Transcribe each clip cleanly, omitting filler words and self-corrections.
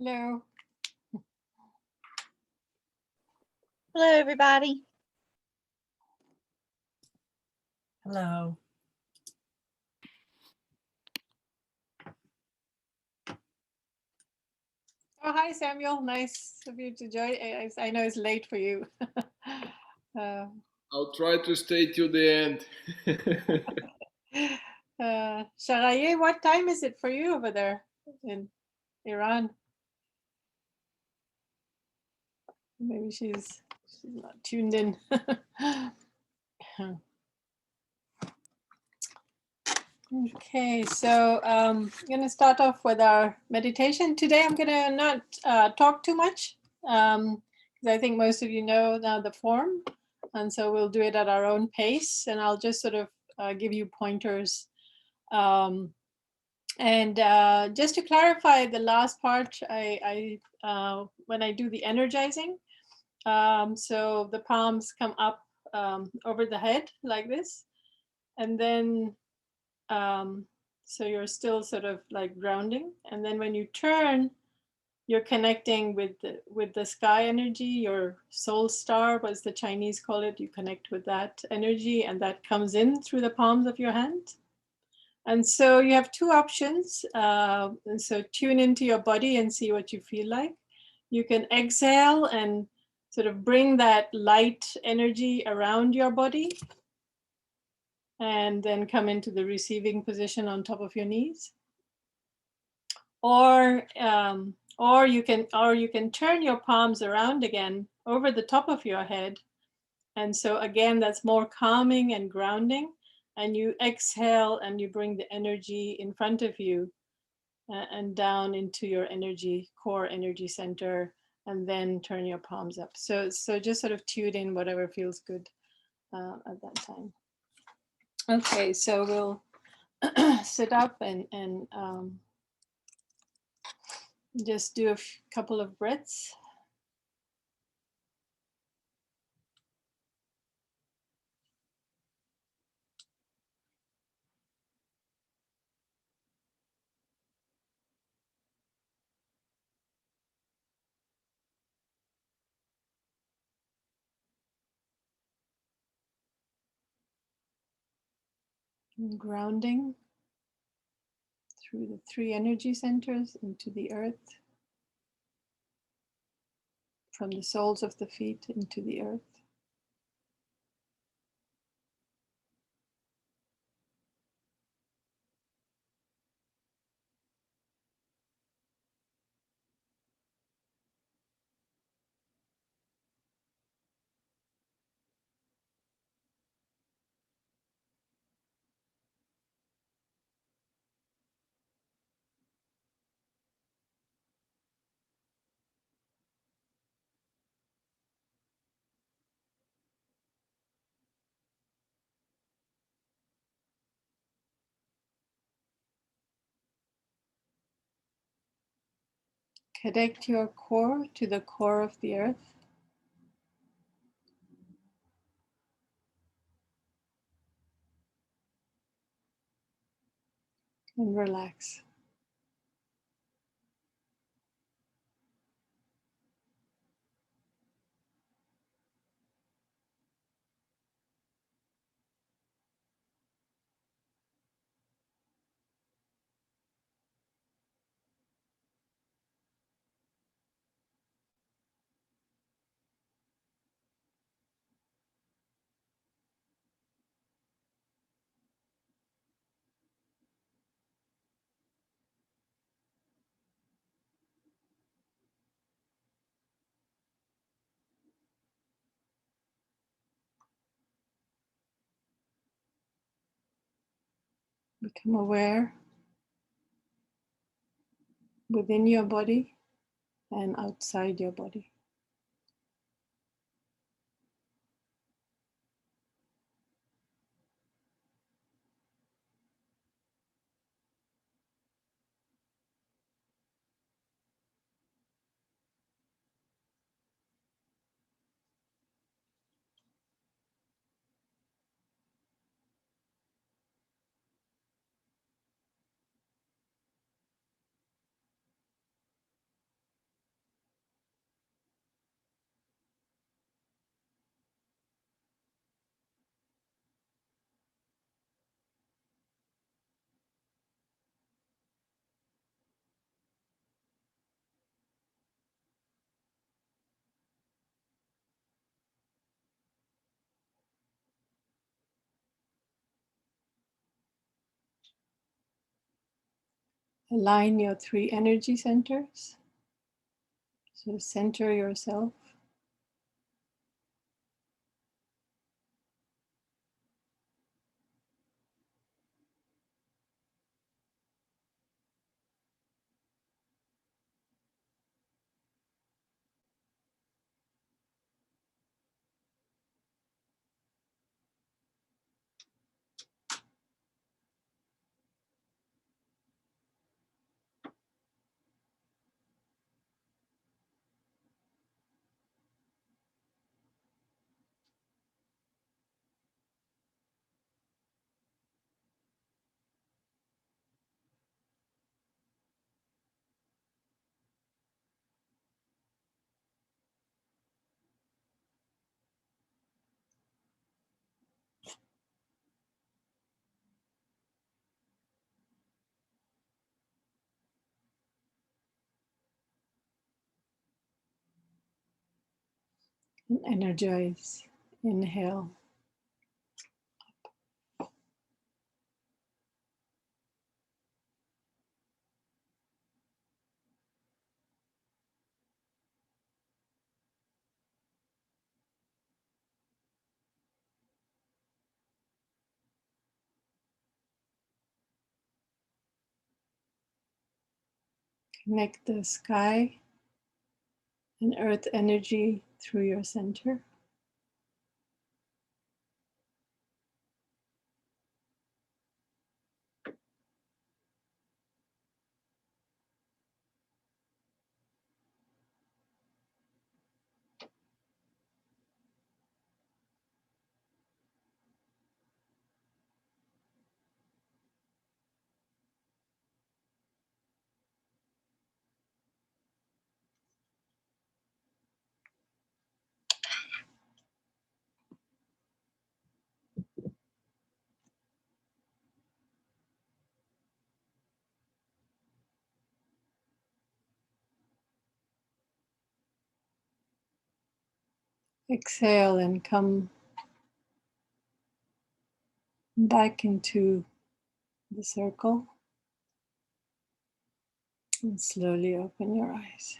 Hello. Hello, everybody. Hello. Oh, hi, Samuel. Nice of you to join. I know it's late for you. I'll try to stay till the end. Sharaye, what time is it for you over there in Iran? Maybe she's not tuned in. Okay, so I'm going to start off with our meditation. Today I'm going to not talk too much because I think most of you know now the form. And so we'll do it at our own pace, and I'll just sort of give you pointers. And just to clarify the last part, I when I do the energizing, so the palms come up over the head like this, and then so you're still sort of like grounding, and then when you turn, you're connecting with the sky energy, your soul star, as the Chinese call it. You connect with that energy, and that comes in through the palms of your hand. And so you have two options. And so tune into your body and see what you feel like. You can exhale and sort of bring that light energy around your body, and then come into the receiving position on top of your knees. Or you can turn your palms around again over the top of your head. And so again, that's more calming and grounding. And you exhale and you bring the energy in front of you and down into your energy, core energy center, and then turn your palms up. So just sort of tune in whatever feels good at that time. Okay, so we'll sit up and just do a couple of breaths. Grounding through the three energy centers into the earth, from the soles of the feet into the earth. Connect your core to the core of the earth. And relax. Become aware within your body and outside your body. align your 3 energy centers. So center yourself. And energize. Inhale. Connect the sky and earth energy through your center. Exhale and come back into the circle and slowly open your eyes.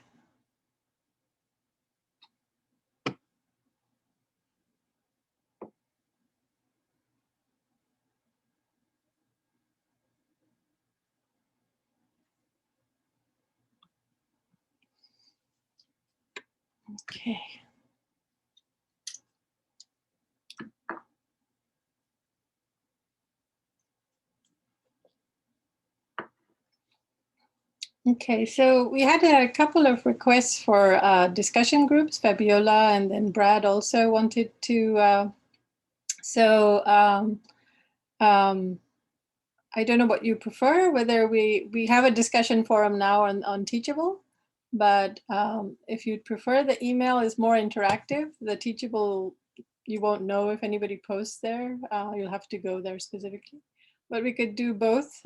Okay. Okay, so we had a couple of requests for discussion groups. Fabiola and then Brad also wanted to. I don't know what you prefer, whether we have a discussion forum now on Teachable, but if you'd prefer, the email is more interactive. The Teachable, you won't know if anybody posts there. You'll have to go there specifically, but we could do both.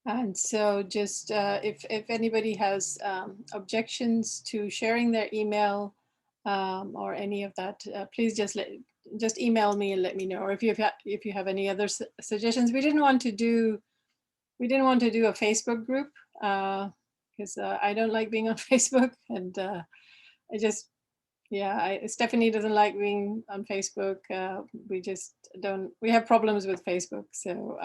And so just if anybody has objections to sharing their email or any of that, please just email me and let me know. Or if you have any other suggestions, we didn't want to do a Facebook group because I don't like being on Facebook, and Stephanie doesn't like being on Facebook. We just don't. We have problems with Facebook, so.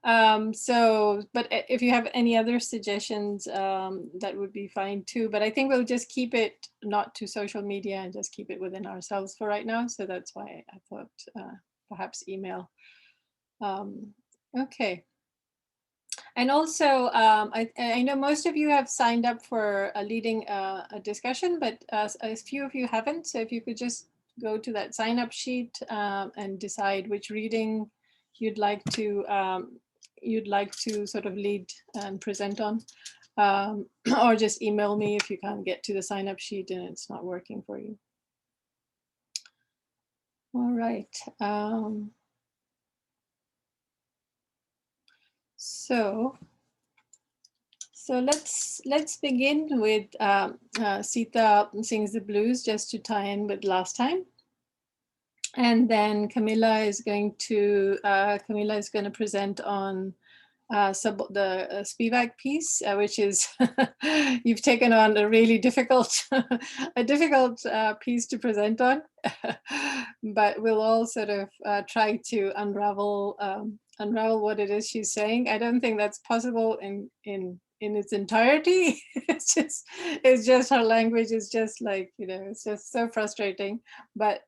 But if you have any other suggestions, that would be fine too. But I think we'll just keep it not to social media and just keep it within ourselves for right now. So that's why I thought perhaps email. Okay. And also, I know most of you have signed up for leading a discussion, but a few of you haven't. So if you could just go to that sign up sheet and decide which reading you'd like to sort of lead and present on, or just email me if you can't get to the sign up sheet and it's not working for you. All right. So let's begin with Sita Sings the Blues, just to tie in with last time. And then Camilla is going to present on the Spivak piece, which is you've taken on a really difficult piece to present on, but we'll all sort of try to unravel what it is she's saying. I don't think that's possible in its entirety. it's just her language is just like, it's just so frustrating. But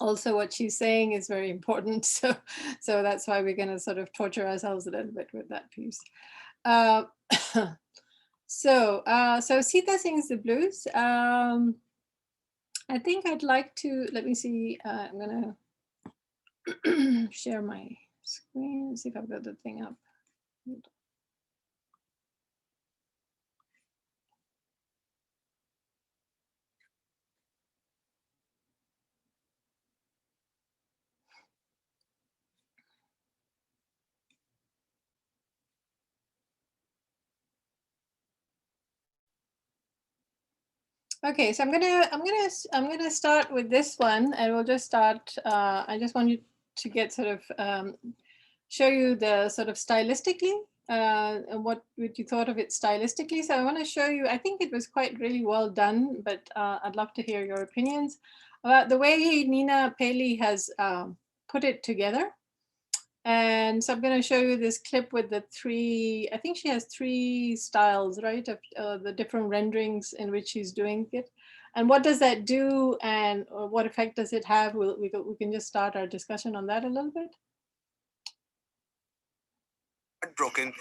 also what she's saying is very important. So that's why we're going to sort of torture ourselves a little bit with that piece. So Sita sings the blues. I think I'd like to, let me see, I'm going to share my screen, see if I've got the thing up. Okay, so I'm gonna start with this one, and we'll just start. I just want you to get sort of show you the sort of stylistically what you thought of it stylistically. So I want to show you. I think it was quite really well done, but I'd love to hear your opinions about the way Nina Paley has put it together. And so I'm going to show you this clip with the three, I think she has three styles, right, of the different renderings in which she's doing it. And what does that do, and what effect does it have? We can just start our discussion on that a little bit. Broken.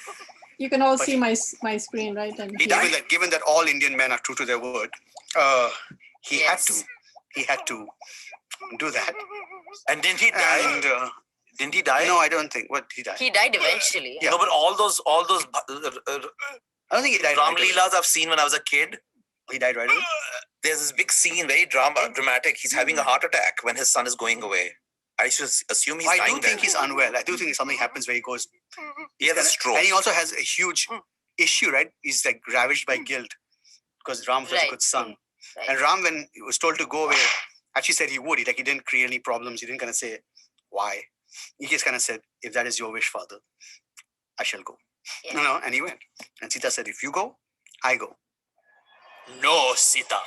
You can all see my screen, right? And given that all Indian men are true to their word, he had to do that. And didn't he die? And, didn't he die? No, I don't think. What, he died? He died eventually. Yeah. No, but all those I don't think he died. Ram right away. Leelas I've seen when I was a kid. He died right away. There's this big scene, very dramatic. He's having a heart attack when his son is going away. I should assume he's dying. I do think then. he's unwell. I do think something happens where he goes. He has a stroke. And he also has a huge issue, right? He's like ravaged by guilt because Ram was a good son. Right. And Ram, when he was told to go away, actually said he would. He didn't create any problems. He didn't kind of say why. He just kind of said, if that is your wish, father, I shall go. Yeah. And he went. And Sita said, if you go, I go. No, Sita.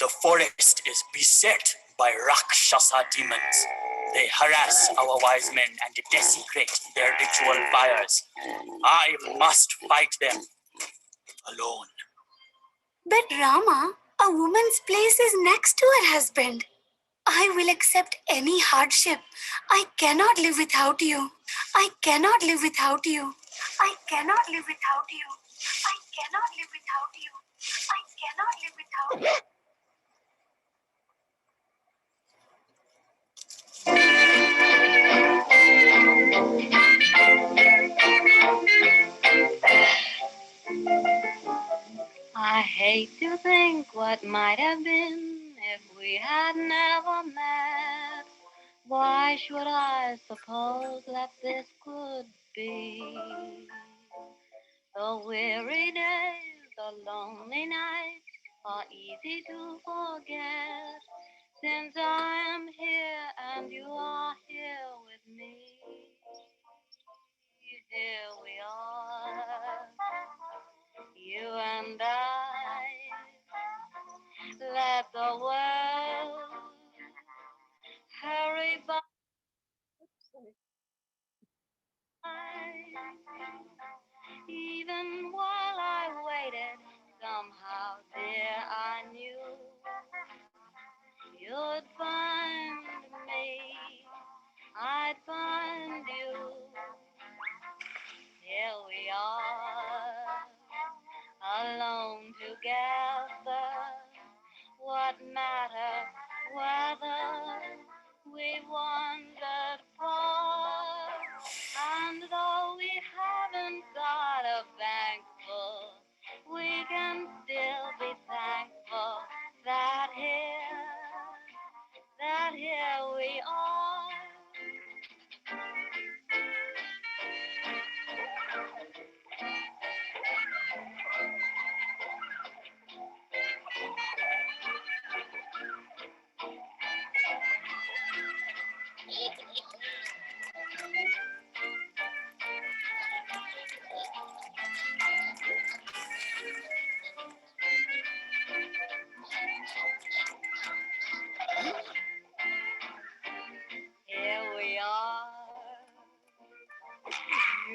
The forest is beset by Rakshasa demons. They harass our wise men and desecrate their ritual fires. I must fight them alone. But Rama, a woman's place is next to her husband. I will accept any hardship. I cannot live without you. I cannot live without you. I cannot live without you. I cannot live without you. I cannot live without you. I hate to think what might have been if we had never met. Why should I suppose that this could be? The weary days, the lonely nights are easy to forget. Since I am here and you are here with me, here we are, you and I. Let the world hurry by. Even while I waited, somehow, dear, I knew you'd find me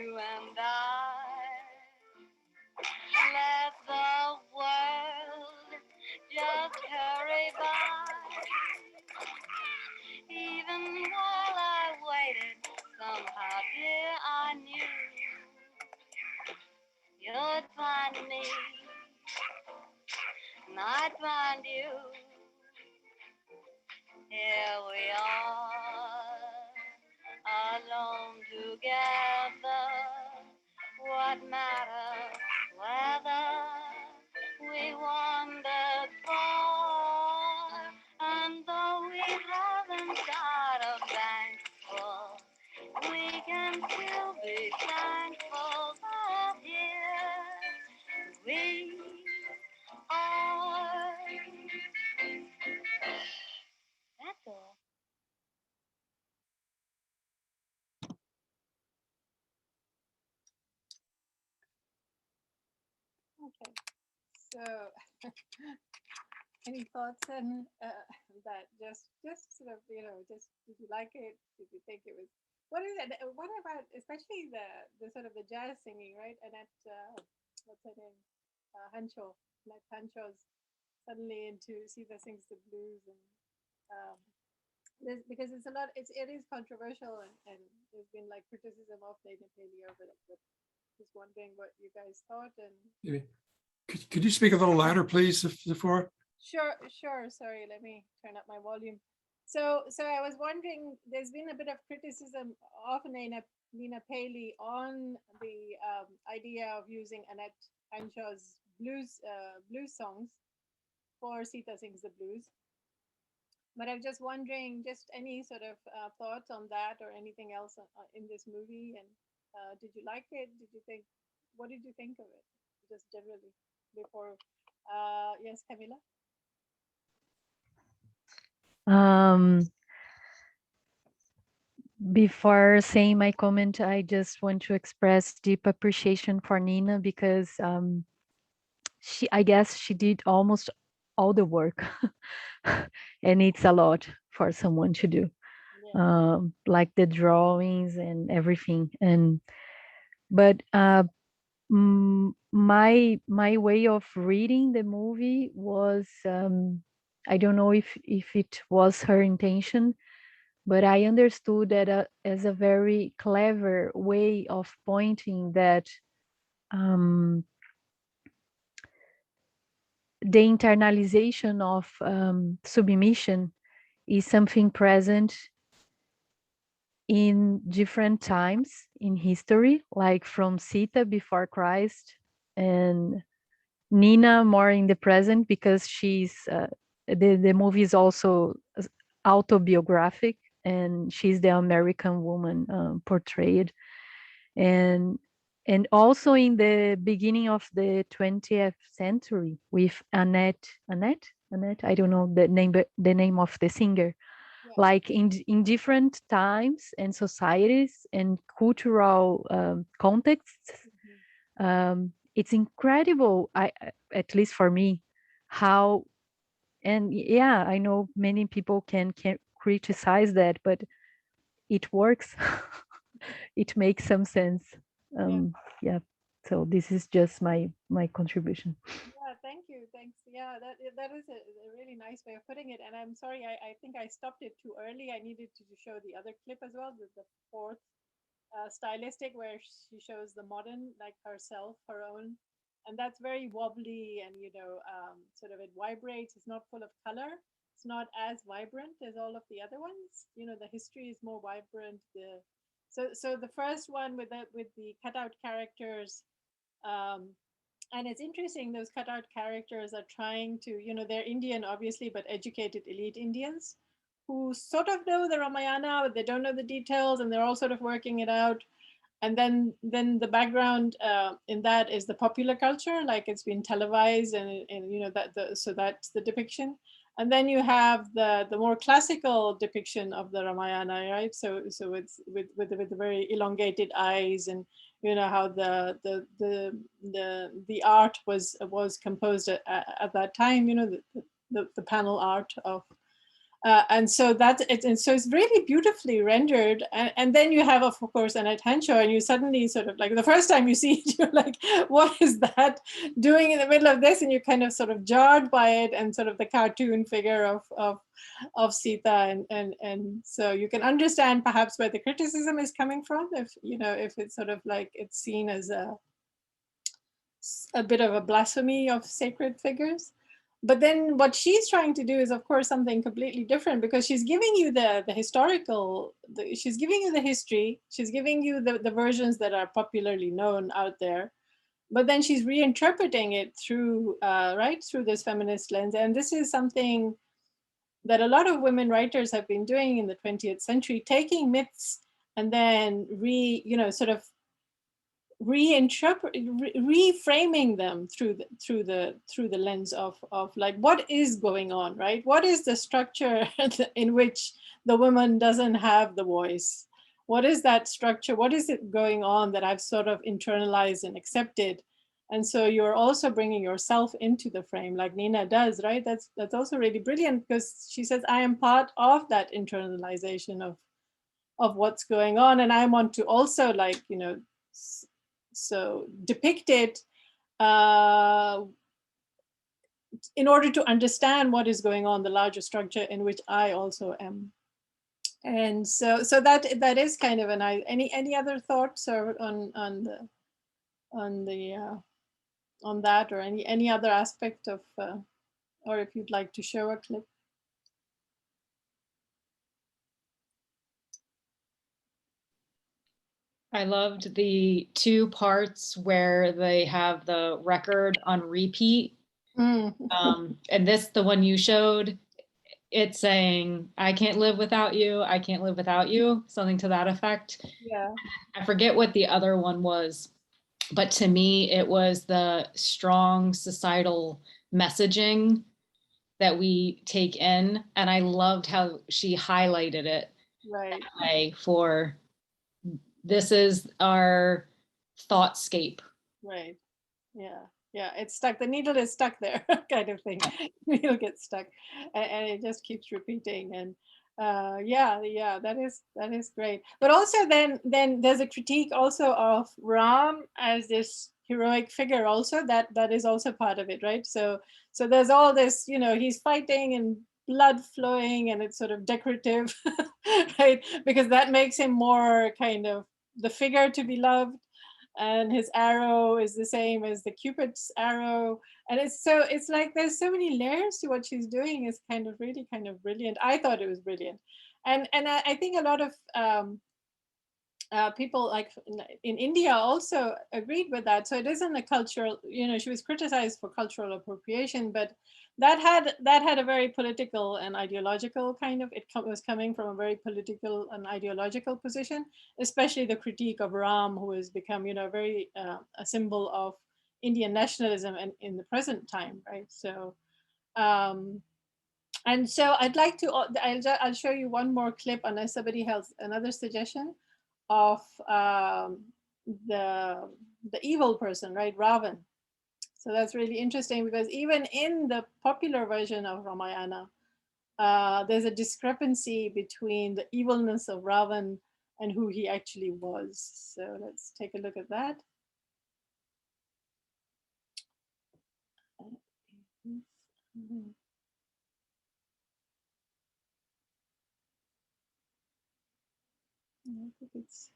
you and I. Let the world just hurry by. Even while I waited, somehow, dear, I knew you'd find me, and I'd find you. Here we are, alone together. What matter whether we wandered far? And though we haven't got a bank full, we can still be thankful that here we are. That's all. Okay. So, any thoughts on that? Just sort of, just did you like it? Did you think it was? What is it? What about especially the sort of the jazz singing, right? And at what's her name? Hancho. Like Hancho's suddenly into Siva sings the blues, and um, because it's a lot. It is controversial, and there's been like criticism of Native Paley over it. But just wondering what you guys thought. And Maybe. Could you speak a little louder, please, Sephora? sure. Sorry, let me turn up my volume. So I was wondering, there's been a bit of criticism of Nina Paley on the idea of using Annette Hanshaw's blues songs for Sita Sings the Blues. But I'm just wondering, just any sort of thoughts on that or anything else in this movie? And did you like it? What did you think of it? Just generally before, yes, Camila? Before saying my comment, I just want to express deep appreciation for Nina because I guess she did almost all the work and it's a lot for someone to do. Yeah. Like the drawings and everything. But my way of reading the movie was I don't know if it was her intention, but I understood that as a very clever way of pointing that the internalization of submission is something present in different times in history, like from Sita before Christ and Nina more in the present because she's the movie is also autobiographic and she's the American woman portrayed, and also in the beginning of the 20th century with Annette, I don't know the name of the singer. Yeah. Like in different times and societies and cultural contexts, it's incredible, at least for me, how, and yeah, I know many people can criticize that, but it works. It makes some sense. Yeah, so this is just my contribution. Yeah, thank you. Thanks. Yeah, that is a really nice way of putting it. And I'm sorry, I think I stopped it too early. I needed to show the other clip as well, the fourth stylistic, where she shows the modern, like herself, her own. And that's very wobbly and, sort of it vibrates. It's not full of color. It's not as vibrant as all of the other ones. The history is more vibrant. So the first one with the cutout characters, and it's interesting, those cutout characters are trying to, they're Indian obviously, but educated elite Indians who sort of know the Ramayana, but they don't know the details, and they're all sort of working it out. And then the background in that is the popular culture, like it's been televised, and so that's the depiction. And then you have the more classical depiction of the Ramayana, right? So it's with the very elongated eyes, and how the art was composed at that time. The panel art of And so that's it. And so it's really beautifully rendered. And then you have, of course, an attention, and you suddenly sort of like the first time you see it, you're like, what is that doing in the middle of this? And you're kind of sort of jarred by it and sort of the cartoon figure of Sita. And so you can understand perhaps where the criticism is coming from, if, you know, if it's sort of like it's seen as a bit of a blasphemy of sacred figures. But then what she's trying to do is, of course, something completely different, because she's giving you the historical, she's giving you the history, she's giving you the versions that are popularly known out there, but then she's reinterpreting it through, right, through this feminist lens. And this is something that a lot of women writers have been doing in the 20th century, taking myths and then sort of reframing them through the lens of like, what is going on, right? What is the structure in which the woman doesn't have the voice? What is that structure? What is it going on that I've sort of internalized and accepted? And so you're also bringing yourself into the frame, like Nina does, right? That's also really brilliant, because she says, I am part of that internalization of what's going on, and I want to also, like, you know, so depict it in order to understand what is going on, the larger structure in which I also am. And so that is kind of an any other thoughts or on that, or any other aspect of or if you'd like to show a clip. I loved the two parts where they have the record on repeat. And the one you showed, it's saying, I can't live without you, I can't live without you, something to that effect. Yeah. I forget what the other one was, but to me, it was the strong societal messaging that we take in. And I loved how she highlighted it. Right. That way for, this is our thoughtscape. Right. Yeah. Yeah, it's stuck. The needle is stuck there, kind of thing. Needle gets stuck, and it just keeps repeating. And yeah, that is great. But also, then there's a critique also of Ram as this heroic figure. Also, that is also part of it, right? So there's all this, you know, he's fighting and blood flowing, and it's sort of decorative, right? Because that makes him more kind of the figure to be loved. And his arrow is the same as the Cupid's arrow, and it's like there's so many layers to what she's doing. Is kind of really kind of brilliant. I thought it was brilliant, and I think a lot of people like in India also agreed with that. So it isn't a cultural, you know, she was criticized for cultural appropriation, but that had a very political and ideological kind of, it was coming from a very political and ideological position, especially the critique of Ram, who has become, you know, very a symbol of Indian nationalism and in the present time, right? So and so I'd like to, I'll show you one more clip unless somebody has another suggestion of the evil person, right, Ravan. So that's really interesting, because even in the popular version of Ramayana, there's a discrepancy between the evilness of Ravan and who he actually was. So let's take a look at that. I think it's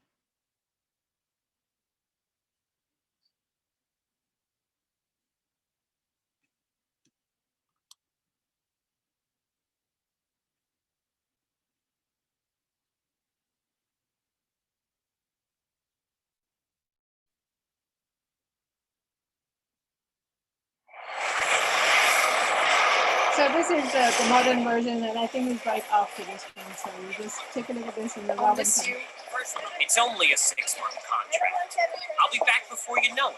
so this is the modern version, and I think it's right after this one. So you just take a look at this in the I'll Ravan miss time. you. It's only a 6-month contract. I'll be back before you know it.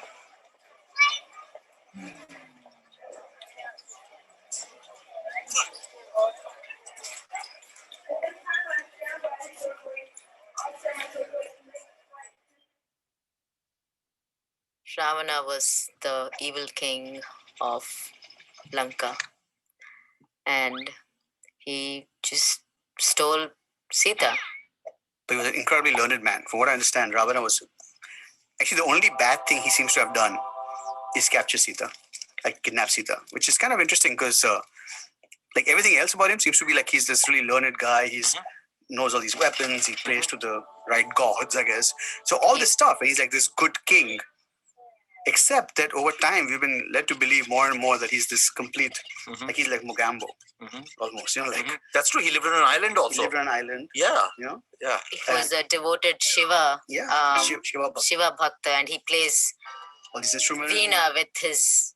Ravana was the evil king of Lanka, and He just stole Sita. But he was an incredibly learned man. From what I understand, Ravana was actually the only bad thing he seems to have done is capture Sita, like kidnap Sita, which is kind of interesting because like everything else about him seems to be like he's this really learned guy. He's knows all these weapons. He prays to the right gods, I guess. So all this stuff, and he's like this good king. Except that over time, we've been led to believe more and more that he's this complete, like he's like Mogambo, almost. You know, like That's true. He lived on an island he also. lived on an island. Yeah. You know. Yeah. He was a devoted Shiva, Shiva Bhakta. Shiva Bhakta, and he plays All these instruments. Veena with his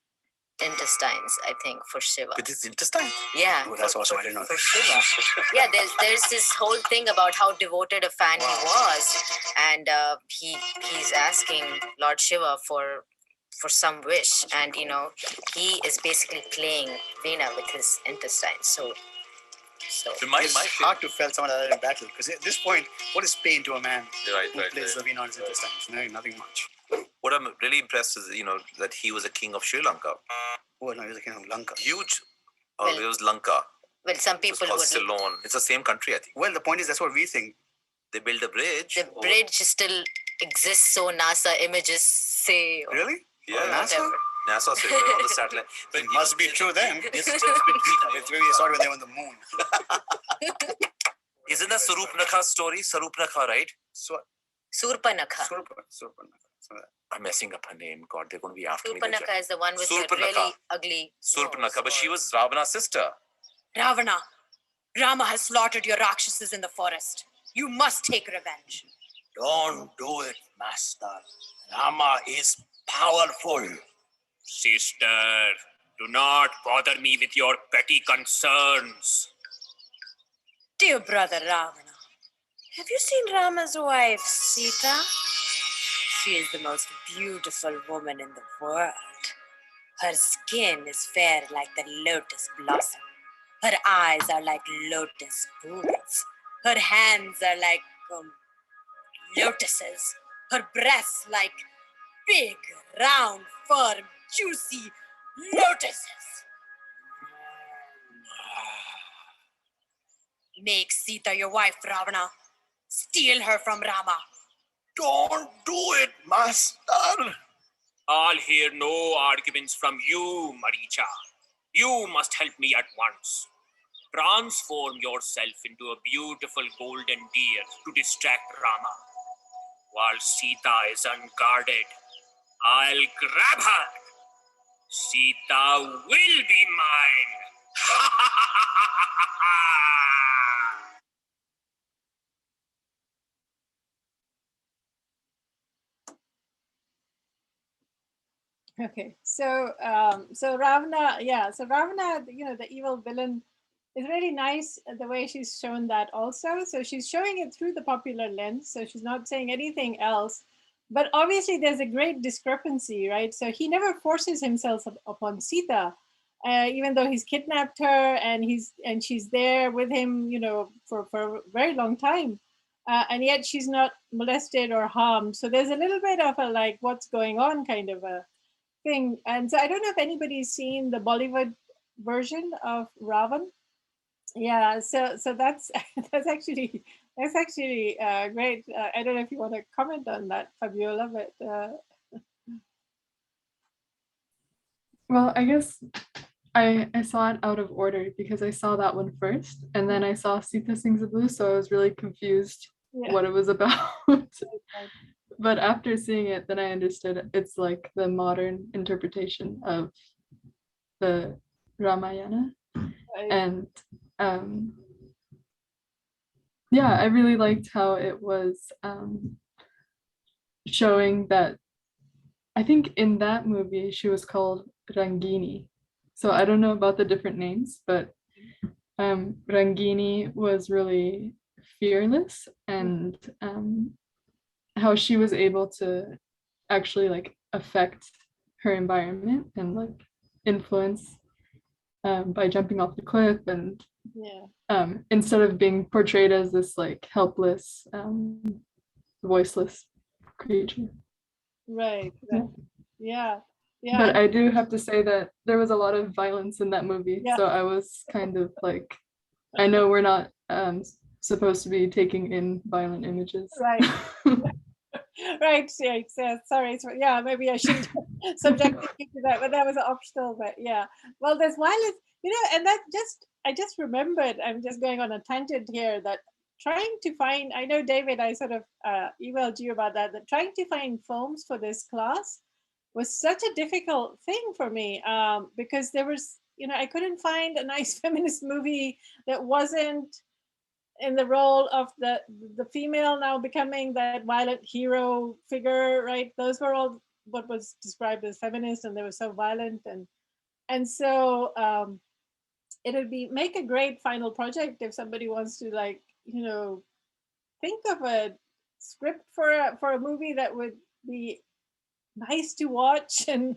intestines, I think, for Shiva. With his intestine. Yeah. Oh, that's awesome. I didn't know For that. Shiva. Yeah, there's this whole thing about how devoted a fan he was, and he's asking Lord Shiva for some wish, and you know he is basically playing Veena with his intestines. So It's hard to feel someone like that in battle because at this point, what is pain to a man who plays the Veena on his intestines? Nothing much. What I'm really impressed is, that he was a king of Sri Lanka. Oh no, he was a king of Lanka. Huge. Well, it was Lanka. Well, some It's people called would. Ceylon. It's the same country, I think. Well, the point is that's what we think. They built a bridge. The bridge still exists, so NASA images say. Really? Yeah. NASA? NASA said they're on the satellite. But it must be true then. It's just between It's maybe they saw it when they were on the moon. Isn't that Sarupnakha's story? Sarupnakha, right? Surpanakha. I'm messing up her name. God, they're going to be after me. Surpanakha is the one with the really ugly. Surpanakha, but she was Ravana's sister. Ravana, Rama has slaughtered your Rakshasas in the forest. You must take revenge. Don't do it, master. Rama is powerful. Sister, do not bother me with your petty concerns. Dear brother Ravana, have you seen Rama's wife, Sita? She is the most beautiful woman in the world. Her skin is fair like the lotus blossom. Her eyes are like lotus pools. Her hands are like lotuses. Her breasts like big, round, firm, juicy lotuses. Make Sita your wife, Ravana. Steal her from Rama. Don't do it, master. I'll hear no arguments from you, Maricha. You must help me at once. Transform yourself into a beautiful golden deer to distract Rama. While Sita is unguarded, I'll grab her. Sita will be mine. Okay, so Ravana, so Ravana, the evil villain, is really nice the way she's shown that also. So she's showing it through the popular lens, so she's not saying anything else. But obviously, there's a great discrepancy, right? So he never forces himself upon Sita, even though he's kidnapped her and she's there with him, for a very long time, and yet she's not molested or harmed. So there's a little bit of a like, what's going on kind of a thing. And so I don't know if anybody's seen the Bollywood version of Ravan. Yeah, so that's that's actually great. I don't know if you want to comment on that, Fabiola, but well, I guess I saw it out of order because I saw that one first, and then I saw Sita Sings the Blues, so I was really confused what it was about. But after seeing it, then I understood it's like the modern interpretation of the Ramayana. And yeah, I really liked how it was showing that, I think in that movie she was called Rangini. So I don't know about the different names, but Rangini was really fearless, and how she was able to actually like affect her environment and like influence by jumping off the cliff, and instead of being portrayed as this like helpless, voiceless creature. Right. Yeah. But I do have to say that there was a lot of violence in that movie, so I was kind of like I know we're not supposed to be taking in violent images. Right. Right. Yeah, sorry. Yeah, maybe I shouldn't subject you to that, but that was optional. But yeah, well, there's violence, and that I just remembered. I'm just going on a tangent here. That trying to find. I know, David. I sort of emailed you about that. That trying to find films for this class was such a difficult thing for me because there was, I couldn't find a nice feminist movie that wasn't in the role of the female now becoming that violent hero figure, right? Those were all what was described as feminist, and they were so violent, and so it would be make a great final project if somebody wants to think of a script for a movie that would be nice to watch and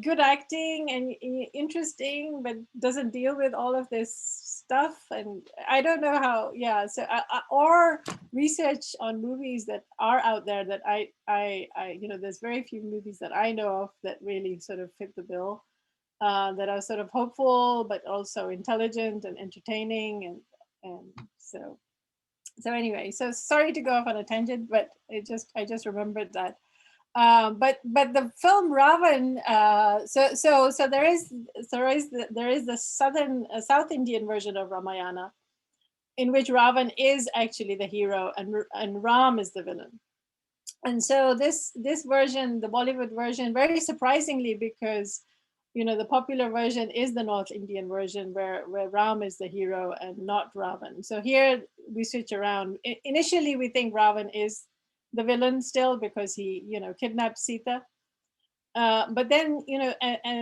good acting and interesting, but doesn't deal with all of this stuff. And I don't know how. Yeah. So or research on movies that are out there that I there's very few movies that I know of that really sort of fit the bill. That are sort of hopeful, but also intelligent and entertaining, and so anyway. So sorry to go off on a tangent, but I just remembered that. But the film Ravan, so there is the South Indian version of Ramayana, in which Ravan is actually the hero and Ram is the villain. And so this version, the Bollywood version, very surprisingly, because the popular version is the North Indian version where Ram is the hero and not Ravan. So here we switch around. Initially, we think Ravan is the villain still because he kidnapped Sita. But then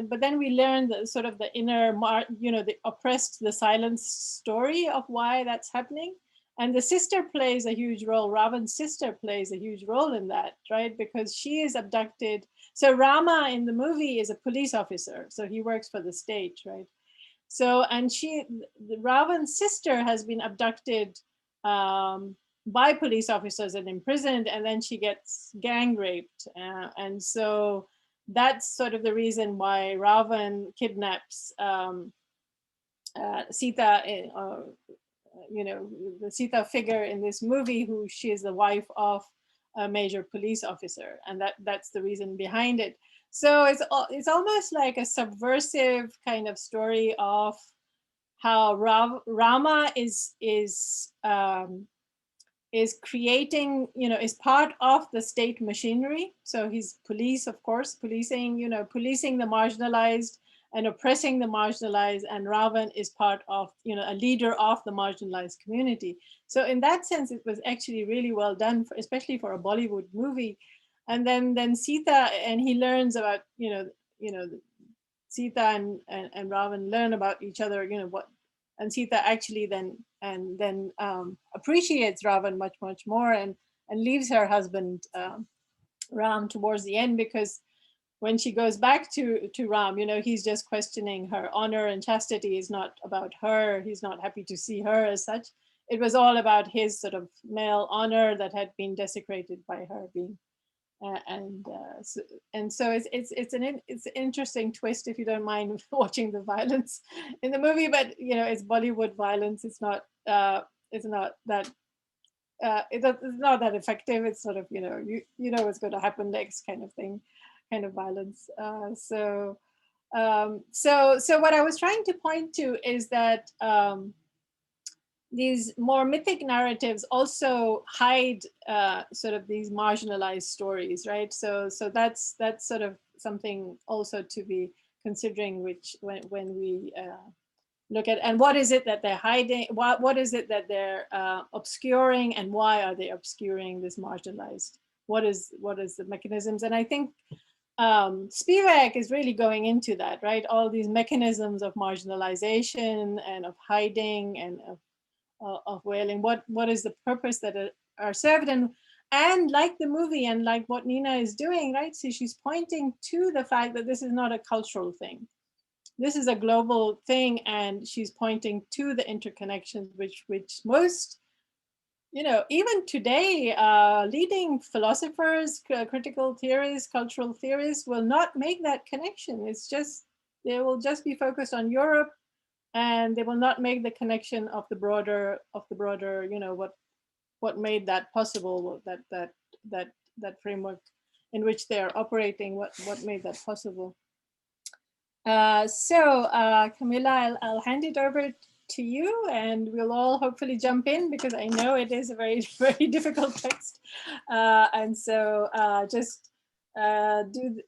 but then we learn the sort of the inner the oppressed, the silenced story of why that's happening. And the sister plays a huge role. Ravan's sister plays a huge role in that, right? Because she is abducted. So Rama in the movie is a police officer. So he works for the state, right? So, and Ravan's sister has been abducted by police officers and imprisoned, and then she gets gang raped. And so that's sort of the reason why Ravan kidnaps Sita, the Sita figure in this movie, who she is the wife of a major police officer, and that's the reason behind it. So it's almost like a subversive kind of story of how Rama is creating, is part of the state machinery. So he's police, of course, policing the marginalized and oppressing the marginalized, and Ravan is part of, a leader of the marginalized community. So in that sense, it was actually really well done, especially for a Bollywood movie. And then Sita, and he learns about, Sita and Ravan learn about each other, and Sita actually then appreciates Ravan much more, and leaves her husband Ram towards the end, because when she goes back to Ram, he's just questioning her honor, and chastity is not about her. He's not happy to see her as such. It was all about his sort of male honor that had been desecrated by her being. So it's an interesting twist, if you don't mind watching the violence in the movie. But it's Bollywood violence. It's not that it's not that effective. It's sort of what's going to happen next kind of thing, kind of violence. So what I was trying to point to is that these more mythic narratives also hide sort of these marginalized stories, right? So that's sort of something also to be considering, which when we look at, and what is it that they're hiding? What is it that they're obscuring, and why are they obscuring this marginalized? What is the mechanisms? And I think Spivak is really going into that, right? All these mechanisms of marginalization and of hiding and of whaling. What is the purpose that are served? And like the movie, and like what Nina is doing, right? So she's pointing to the fact that this is not a cultural thing. This is a global thing, and she's pointing to the interconnections, which most, even today, leading philosophers, critical theorists, cultural theorists will not make that connection. It's just, they will just be focused on Europe and they will not make the connection of the broader, you know, what made that possible, that framework in which they are operating, what made that possible. Camilla, I'll hand it over to you, and we'll all hopefully jump in, because I know it is a very, very difficult text. And so just do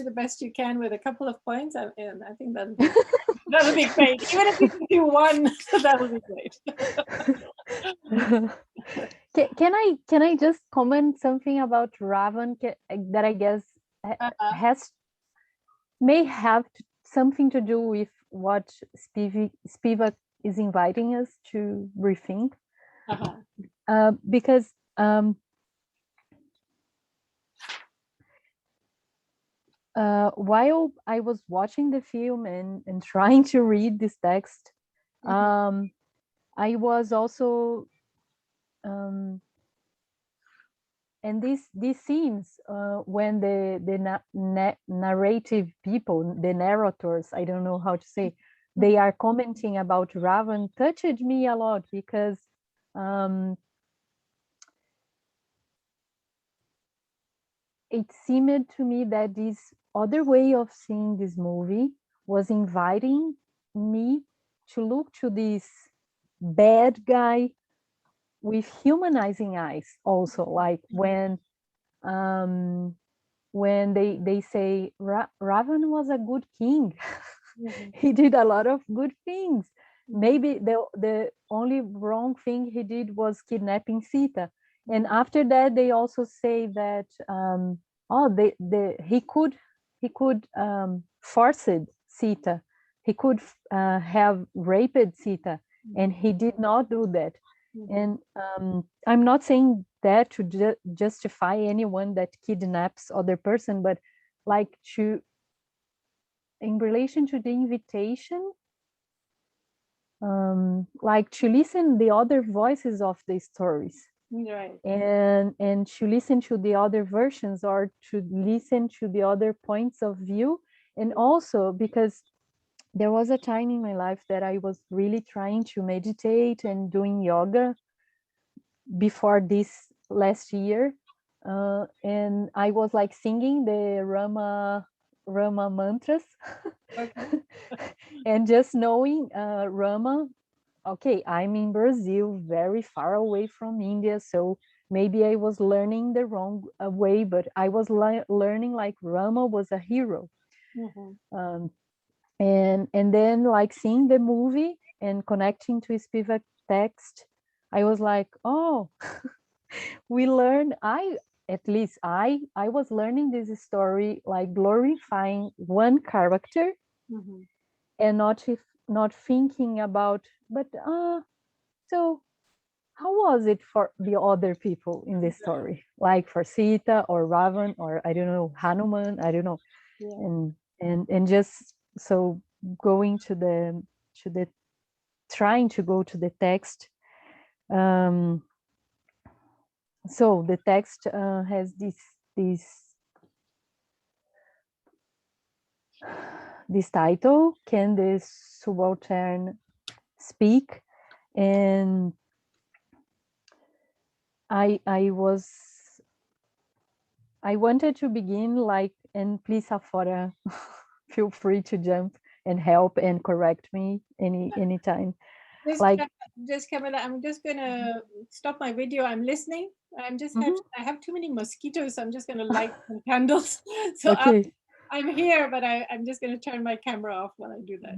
the best you can with a couple of points. And I think that'll be great. Even if you can do one, that'll be great. Can I just comment something about Ravan that I guess may have something to do with what Spivak is inviting us to rethink, because while I was watching the film and trying to read this text, I was also and these scenes when the narrative people, the narrators, I don't know how to say, they are commenting about Ravan, touched me a lot, because it seemed to me that this other way of seeing this movie was inviting me to look to this bad guy with humanizing eyes also, like when they say Ravan was a good king. He did a lot of good things. Maybe the only wrong thing he did was kidnapping Sita. And after that, they also say that he could force Sita. He could have raped Sita, and he did not do that. And I'm not saying that to justify anyone that kidnaps other person, but like in relation to the invitation, like to listen the other voices of the stories, right, and to listen to the other versions, or to listen to the other points of view. And also because there was a time in my life that I was really trying to meditate and doing yoga before this last year, and I was like singing the Rama mantras. And just knowing Rama, okay, I'm in Brazil, very far away from India, so maybe I was learning the wrong way, but I was learning like Rama was a hero. And then like seeing the movie and connecting to Spivak text, I was like, oh, we learned, at least I was learning this story like glorifying one character, and not thinking about, but so how was it for the other people in this story, like for Sita or Ravan, or I don't know, Hanuman, I don't know. And just so going to the trying to go to the text. So the text has this title, Can the Subaltern Speak? And I wanted to begin like, and please Afora, feel free to jump and help and correct me anytime. Just Camilla, I'm just gonna stop my video. I'm listening. I have too many mosquitoes, so I'm just gonna light some candles. So okay. I'm here, but I'm just gonna turn my camera off when I do that.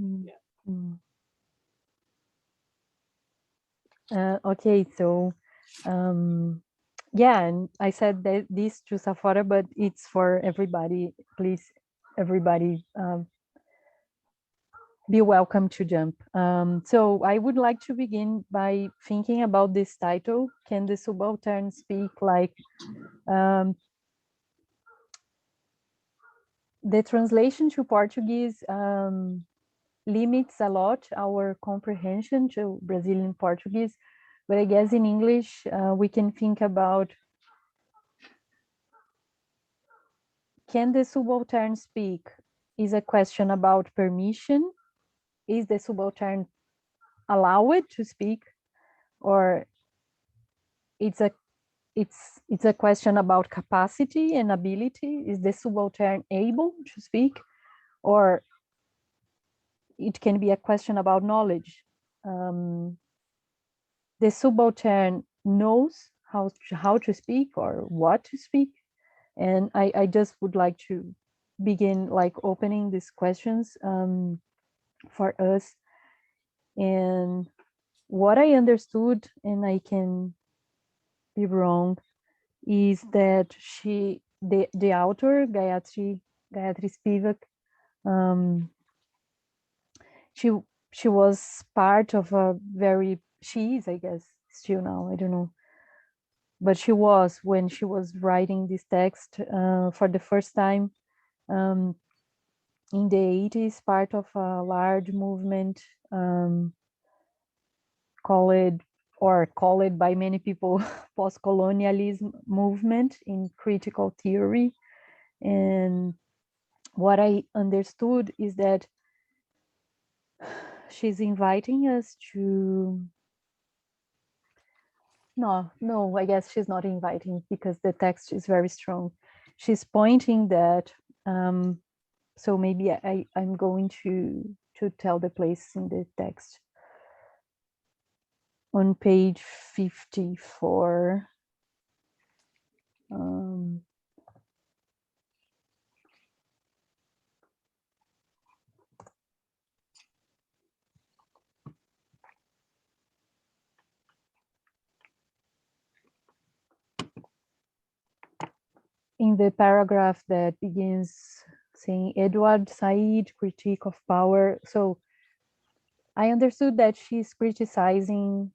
Yeah. Okay, so yeah, and I said that this to Safora, but it's for everybody. Please, everybody, be welcome to jump. So I would like to begin by thinking about this title, Can the Subaltern Speak? Like, the translation to Portuguese limits a lot our comprehension to Brazilian Portuguese, but I guess in English we can think about, can the subaltern speak? Is a question about permission, is the subaltern allowed to speak, or it's a question about capacity and ability? Is the subaltern able to speak, or it can be a question about knowledge? The subaltern knows how to speak or what to speak, and I just would like to begin like opening these questions for us. And what I understood, and I can be wrong, is that the author Gayatri Spivak, she was part of she is, I guess, still now, I don't know, but she was, when she was writing this text for the first time in the 80s, part of a large movement called by many people post-colonialism movement in critical theory. And what I understood is that she's inviting us to no, I guess she's not inviting, because the text is very strong. She's pointing that so maybe I'm going to tell the place in the text. On page 54, in the paragraph that begins saying Edward Said, critique of power. So I understood that she's criticizing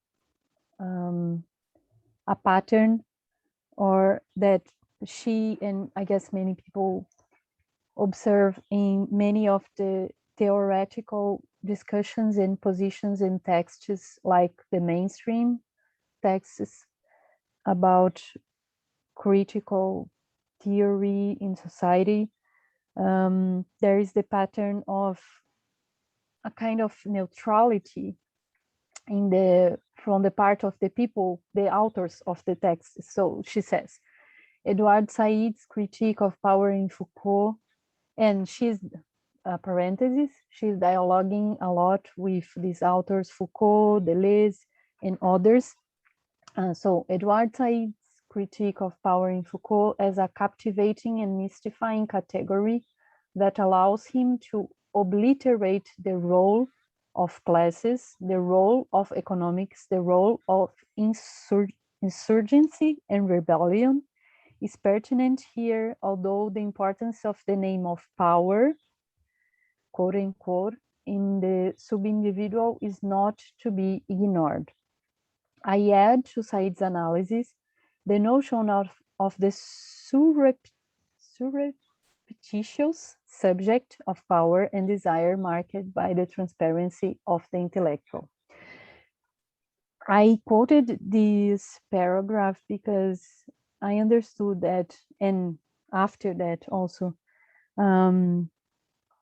a pattern, or that she, and I guess many people, observe in many of the theoretical discussions and positions in texts, like the mainstream texts about critical theory in society. There is the pattern of a kind of neutrality from the part of the people, the authors of the text. So she says, Edward Said's critique of power in Foucault, and she's parentheses, she's dialoguing a lot with these authors, Foucault, Deleuze, and others. So Edward Said's critique of power in Foucault as a captivating and mystifying category that allows him to obliterate the role of classes, the role of economics, the role of insurgency and rebellion, is pertinent here, although the importance of the name of power, quote unquote, in the subindividual is not to be ignored. I add to Said's analysis the notion of the surreptitious subject of power and desire marked by the transparency of the intellectual. I quoted this paragraph because I understood that, and after that also.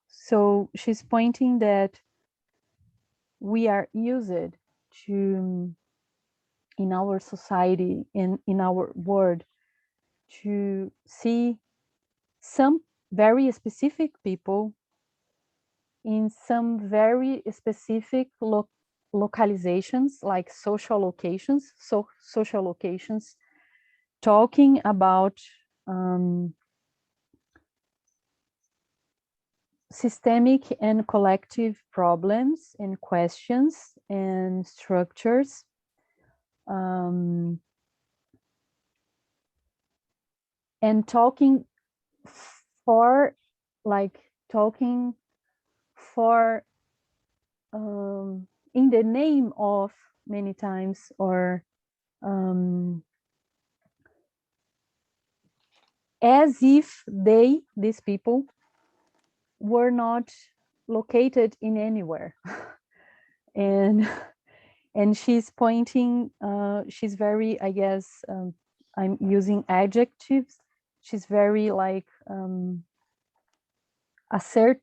So she's pointing that we are used to, in our society, in our world, to see some very specific people in some very specific localizations, like social locations, talking about systemic and collective problems and questions and structures. And talking for in the name of, many times, or as if these people were not located in anywhere. and she's pointing, she's very, I guess, I'm using adjectives, she's very like assertive,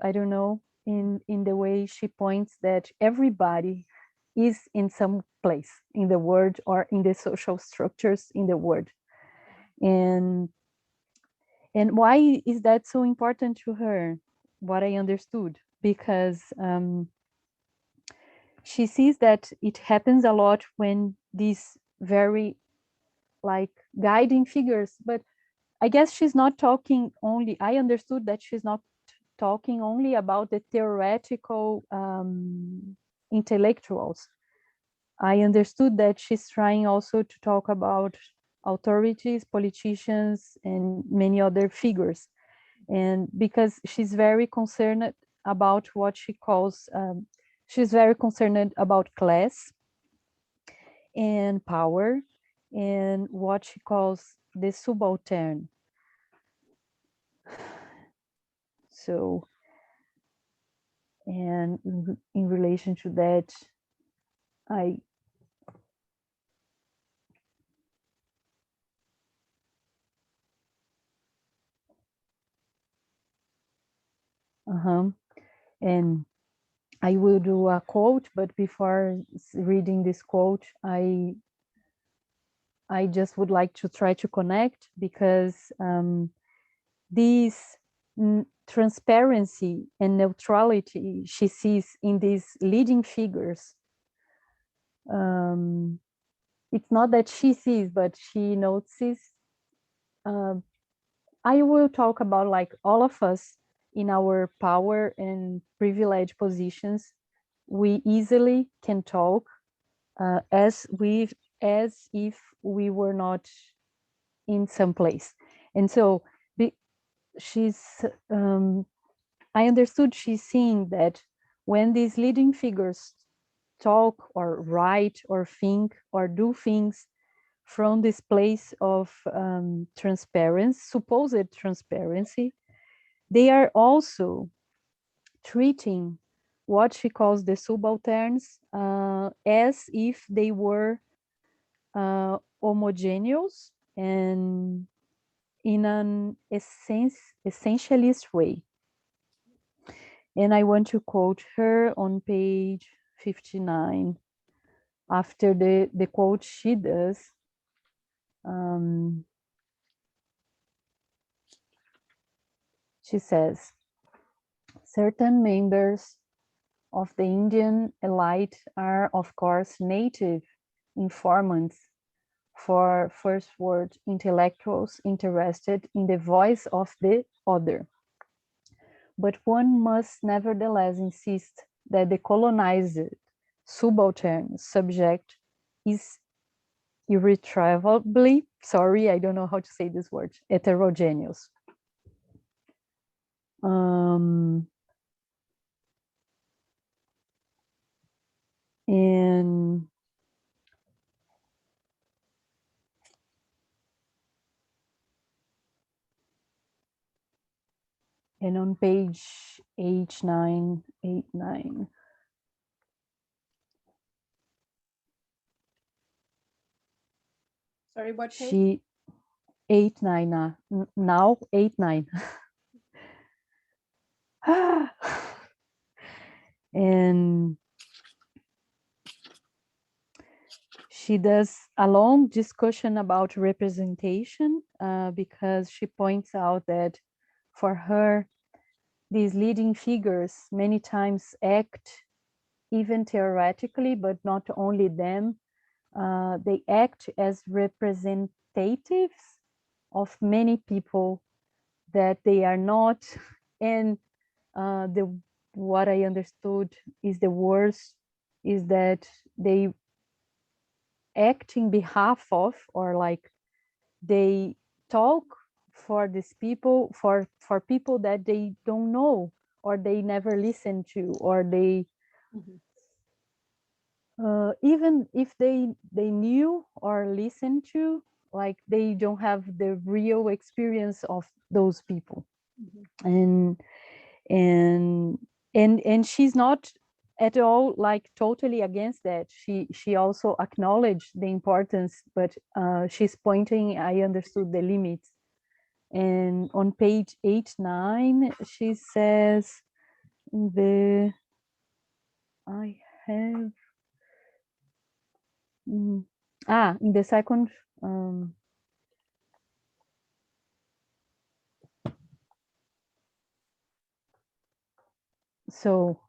I don't know, in the way she points that everybody is in some place in the world or in the social structures in the world. And why is that so important to her? What I understood, because she sees that it happens a lot when these very like guiding figures, but I guess she's not talking only, I understood that she's not talking only about the theoretical intellectuals. I understood that she's trying also to talk about authorities, politicians, and many other figures. And because she's very concerned about what she calls, she's very concerned about class and power and what she calls the subaltern. So, and in relation to that, I and I will do a quote, but before reading this quote, I just would like to try to connect, because this transparency and neutrality she sees in these leading figures, it's not that she sees, but she notices. I will talk about like all of us in our power and privileged positions. We easily can talk as if we were not in some place. And so she's I understood she's seeing that when these leading figures talk or write or think or do things from this place of transparency, supposed transparency, they are also treating what she calls the subalterns as if they were homogeneous and in an essentialist way. And I want to quote her on page 59. After the quote she does, she says, certain members of the Indian elite are, of course, native informants for first world intellectuals interested in the voice of the other. But one must nevertheless insist that the colonized subaltern subject is irretrievably, sorry, I don't know how to say this word, heterogeneous. And on page 8989. Sorry, what page? She 89 now 89. And she does a long discussion about representation because she points out that for her, these leading figures many times act even theoretically, but not only them, they act as representatives of many people that they are not. And what I understood is the worst is that they act in behalf of, or like they talk for these people, for people that they don't know or they never listen to, or they even if they knew or listened to, like they don't have the real experience of those people. And she's not at all like totally against that. She also acknowledged the importance, but she's pointing, I understood, the limits. And on page 89 she says, I have in the second so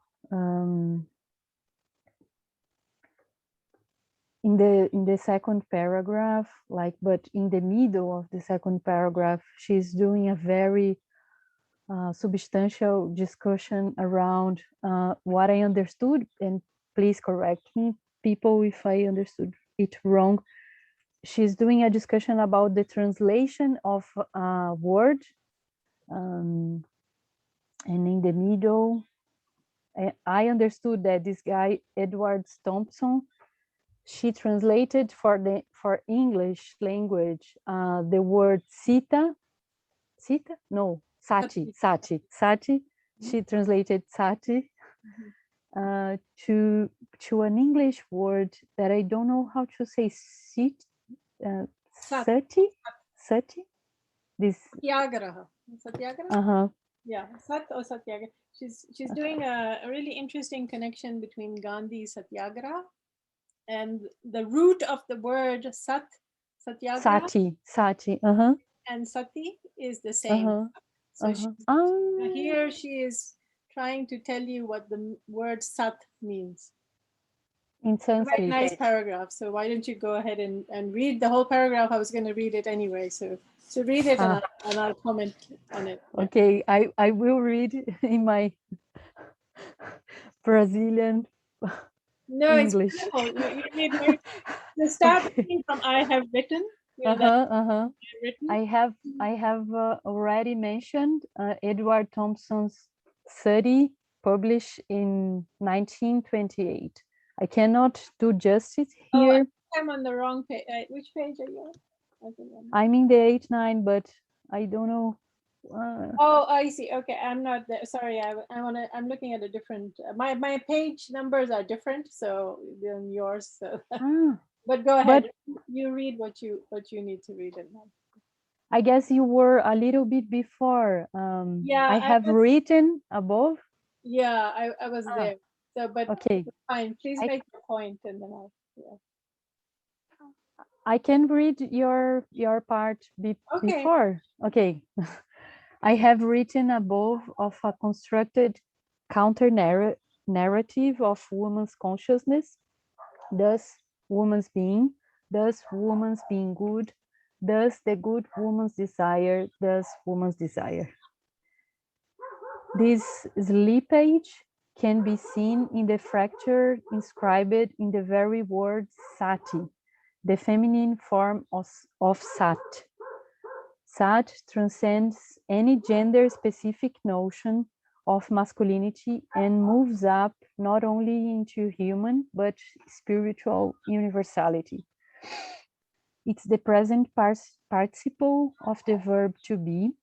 in the second paragraph, but in the middle of the second paragraph, she's doing a very substantial discussion around what I understood, and please correct me, people, if I understood it wrong. She's doing a discussion about the translation of a word, and in the middle, I understood that this guy, Edward Thompson, she translated for English language the word Sita. No, Sati. She translated Sati to an English word that I don't know how to say. Sati. This. Satyagraha. Satyagraha. Uh-huh. Yeah, Sat or Satyagraha. She's doing a really interesting connection between Gandhi's Satyagraha and the root of the word Satyagraha. Sati. Uh-huh. And Sati is the same. Uh-huh. So Uh-huh. here she is trying to tell you what the word Sat means. In Sanskrit. Very nice paragraph. So why don't you go ahead and read the whole paragraph? I was going to read it anyway. So read it and I'll comment on it. Okay, I will read in my Brazilian English. It's beautiful. You start reading from I have written. I have already mentioned Edward Thompson's study published in 1928. I cannot do justice here. I'm on the wrong page. Which page are you on? I'm in the 8-9, but I don't know. I see. Okay, I'm not there. Sorry, I'm looking at a different. My page numbers are different, so than yours. So. But go ahead. You read what you need to read it now. I guess you were a little bit before. I have written above. Yeah, I was there. So, but okay, fine. Please make your point, and then I can read your part before. Okay. I have written above of a constructed counter narrative of woman's consciousness, thus woman's being good, thus the good woman's desire, thus woman's desire. This slippage can be seen in the fracture inscribed in the very word sati, the feminine form of sat. Sat transcends any gender-specific notion of masculinity and moves up not only into human, but spiritual universality. It's the present participle of the verb to be,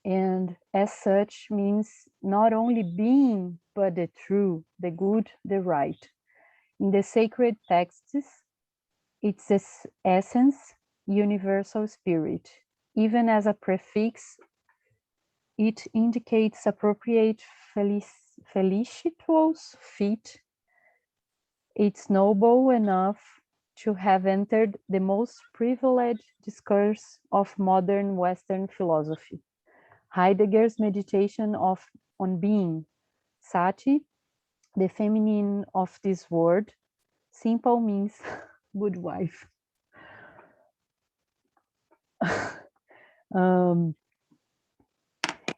and as such means not only being, but the true, the good, the right. In the sacred texts, it's its essence, universal spirit. Even as a prefix, it indicates appropriate felicitous feat. It's noble enough to have entered the most privileged discourse of modern Western philosophy. Heidegger's meditation on being, sati, the feminine of this word, simple means good wife.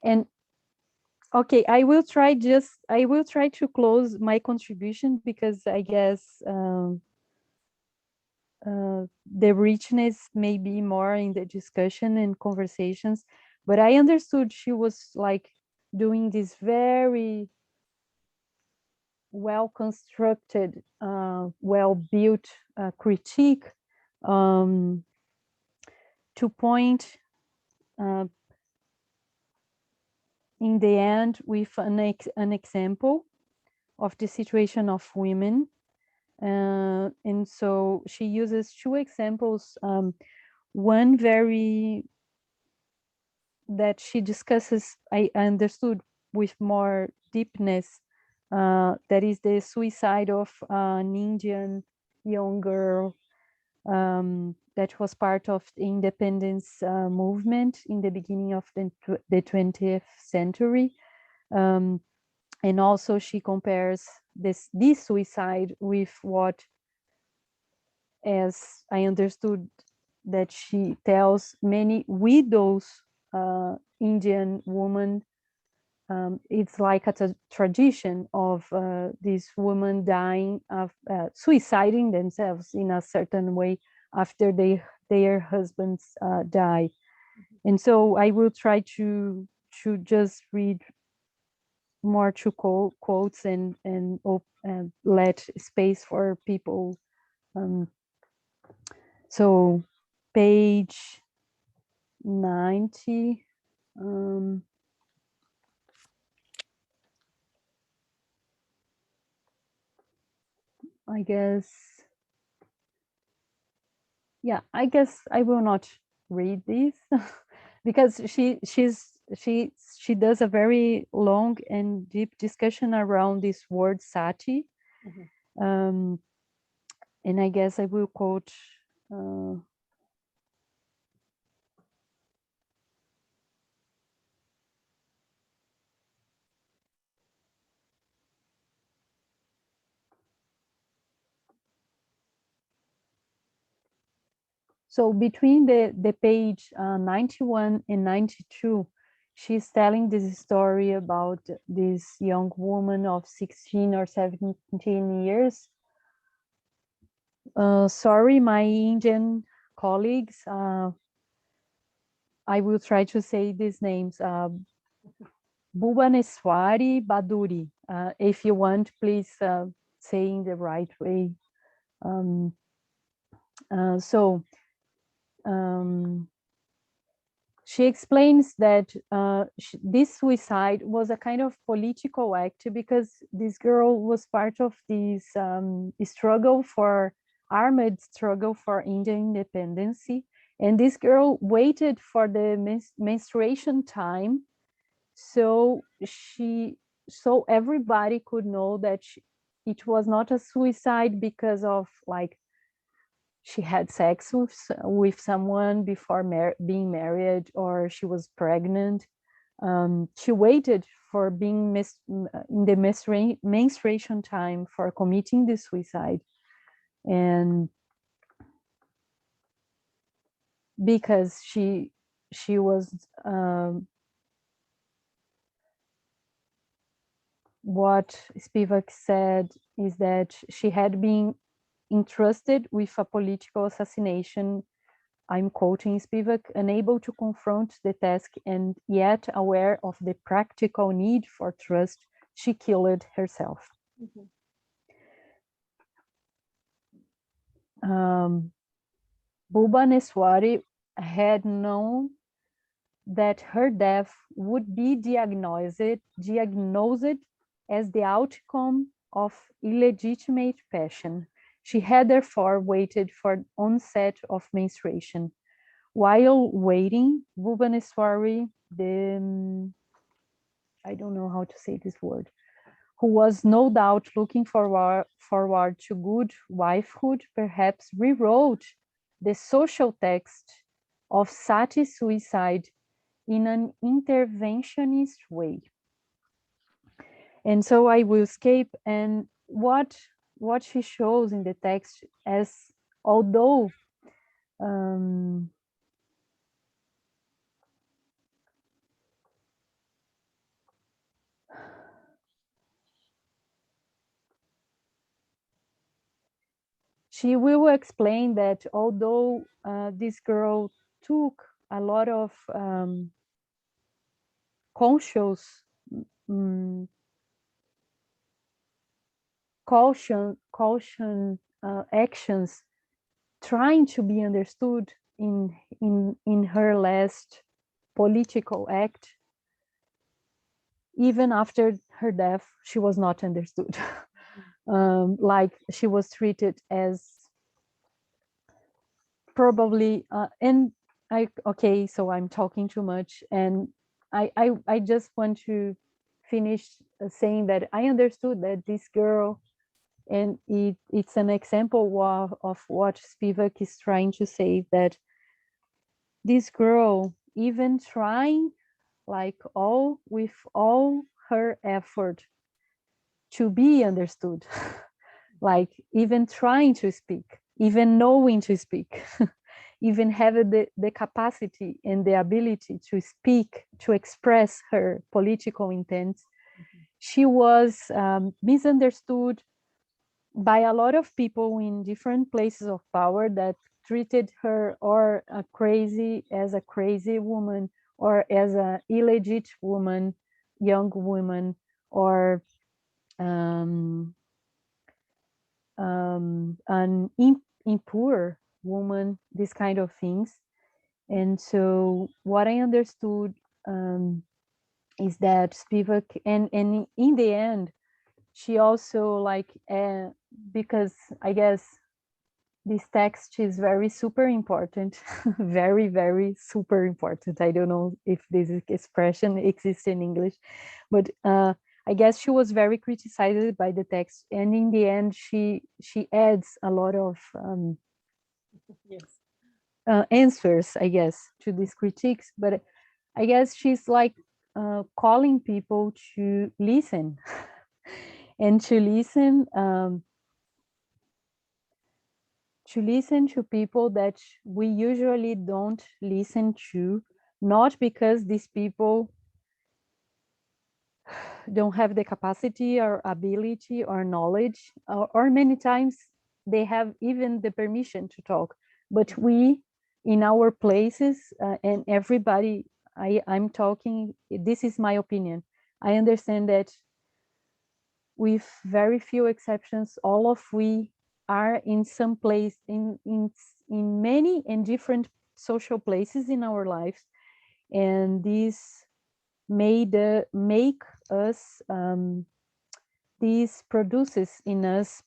And okay, I will try to close my contribution because I guess the richness may be more in the discussion and conversations, but I understood she was like doing this very well-constructed, well-built critique to point in the end with an example of the situation of women. And so she uses two examples. One that she discusses, I understood with more deepness. That is the suicide of an Indian young girl that was part of the independence movement in the beginning of the 20th century. And also she compares this suicide with what, as I understood, that she tells many widows, Indian women, it's like a tradition of these women dying of suiciding themselves in a certain way after their husbands die. And so I will try to just read more two quotes and let space for people. So page 90. I guess, yeah, I guess I will not read this because she does a very long and deep discussion around this word sati. And I guess I will quote so between the page 91 and 92, she's telling this story about this young woman of 16 or 17 years. Sorry, my Indian colleagues, I will try to say these names. Bhubaneswari Baduri. If you want, please say in the right way. She explains that this suicide was a kind of political act because this girl was part of this armed struggle for Indian independence. And this girl waited for the menstruation time so everybody could know that it was not a suicide because of like she had sex with someone before being married or she was pregnant. She waited for being in the menstruation time for committing the suicide. And because she was what Spivak said is that she had been entrusted with a political assassination. I'm quoting Spivak, unable to confront the task and yet aware of the practical need for trust, she killed herself. Bhubaneswari had known that her death would be diagnosed as the outcome of illegitimate passion. She had therefore waited for onset of menstruation. While waiting, Bhubaneswari, I don't know how to say this word, who was no doubt looking forward to good wifehood, perhaps rewrote the social text of Sati's suicide in an interventionist way. And so I will skip, and what she shows in the text as although she will explain that although this girl took a lot of conscious caution actions trying to be understood in her last political act, even after her death she was not understood. Like she was treated as probably and okay, so I'm talking too much, and I just want to finished saying that I understood that this girl, and it's an example of what Spivak is trying to say, that this girl, even trying like with all her effort to be understood, like even trying to speak, even knowing to speak, even having the capacity and the ability to speak, to express her political intents, she was misunderstood by a lot of people in different places of power that treated her or as a crazy woman, or as a illegit woman, young woman, or an impure woman, these kind of things. And so what I understood is that Spivak, and in the end, she also like, because I guess this text is very super important, very, very super important. I don't know if this expression exists in English, but I guess she was very criticized by the text. And in the end, she adds a lot of answers, I guess, to these critiques. But I guess she's like calling people to listen and to listen to people that we usually don't listen to, not because these people don't have the capacity or ability or knowledge, or many times they have even the permission to talk, but we in our places, and everybody, I'm talking, this is my opinion, I understand that with very few exceptions, all of we are in some place, in many and different social places in our lives, and this make us, this produces in us,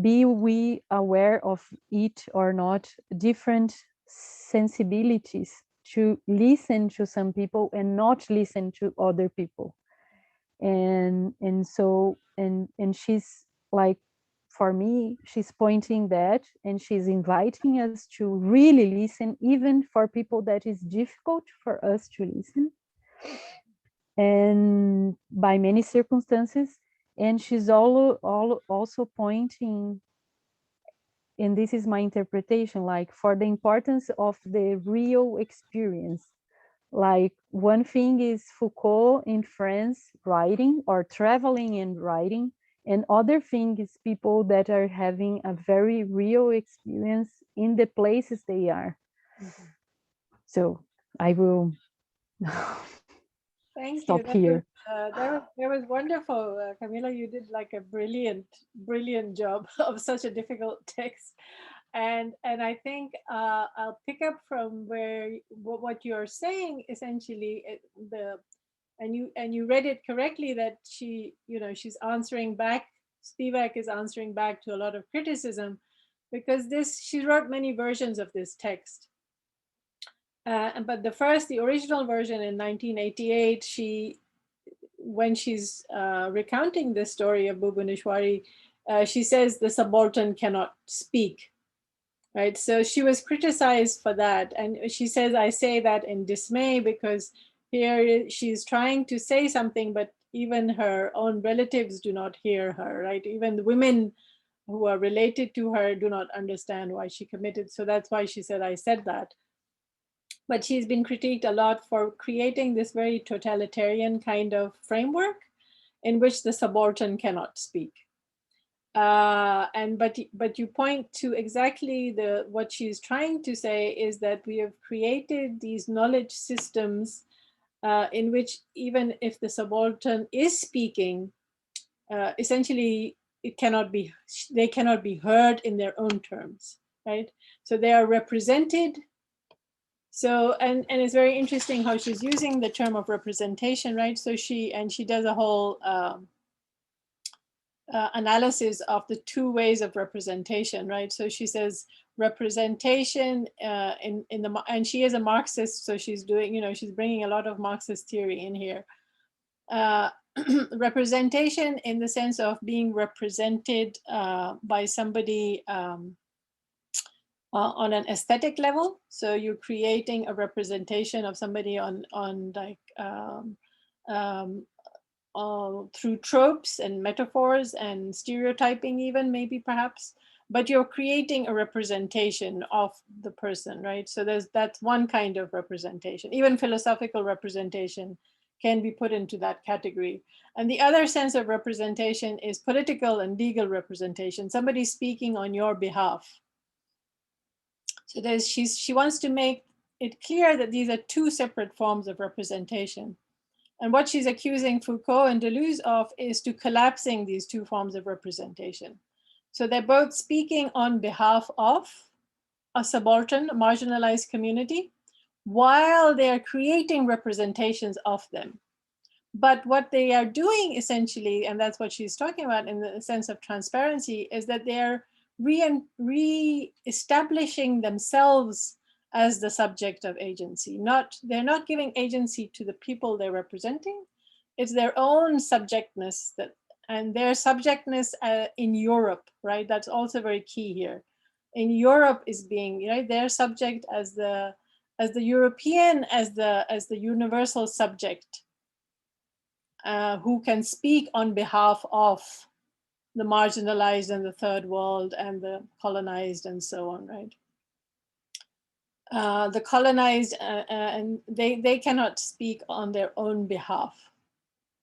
be we aware of it or not, different sensibilities to listen to some people and not listen to other people. And so she's like, for me, she's pointing that, and she's inviting us to really listen, even for people that is difficult for us to listen, and by many circumstances. And she's also pointing, and this is my interpretation, like for the importance of the real experience. Like one thing is Foucault in France writing or traveling and writing, and other thing is people that are having a very real experience in the places they are. So I will Thank stop you. here. That was wonderful, Camila. You did like a brilliant job of such a difficult text, and I think I'll pick up from where what you're saying essentially. And you read it correctly, that she's answering back. Spivak is answering back to a lot of criticism, because she wrote many versions of this text. But the original version in 1988, when she's recounting the story of Bhubaneswari, she says the subaltern cannot speak, right? So she was criticized for that. And she says, I say that in dismay, because here she's trying to say something, but even her own relatives do not hear her, right? Even the women who are related to her do not understand why she committed. So that's why she said, I said that. But she's been critiqued a lot for creating this very totalitarian kind of framework in which the subaltern cannot speak. But you point to exactly what she's trying to say, is that we have created these knowledge systems in which even if the subaltern is speaking, essentially they cannot be heard in their own terms, right? So they are represented. So, and it's very interesting how she's using the term of representation, right? So she does a whole analysis of the two ways of representation, right? So she says, representation in the, and she is a Marxist, so she's doing, you know, she's bringing a lot of Marxist theory in here. Representation in the sense of being represented by somebody on an aesthetic level. So you're creating a representation of somebody on like through tropes and metaphors and stereotyping, even maybe perhaps, but you're creating a representation of the person, right? So that's one kind of representation. Even philosophical representation can be put into that category. And the other sense of representation is political and legal representation, somebody speaking on your behalf. So she wants to make it clear that these are two separate forms of representation. And what she's accusing Foucault and Deleuze of is to collapsing these two forms of representation. So they're both speaking on behalf of a subaltern, a marginalized community, while they're creating representations of them. But what they are doing essentially, and that's what she's talking about in the sense of transparency, is that they're re-establishing themselves as the subject of agency. They're not giving agency to the people they're representing. It's their own subjectness, and their subjectness in Europe, right? That's also very key here. In Europe is being, right, their subject as the European, as the universal subject, who can speak on behalf of the marginalized and the third world and the colonized and so on, right? The colonized, and they cannot speak on their own behalf.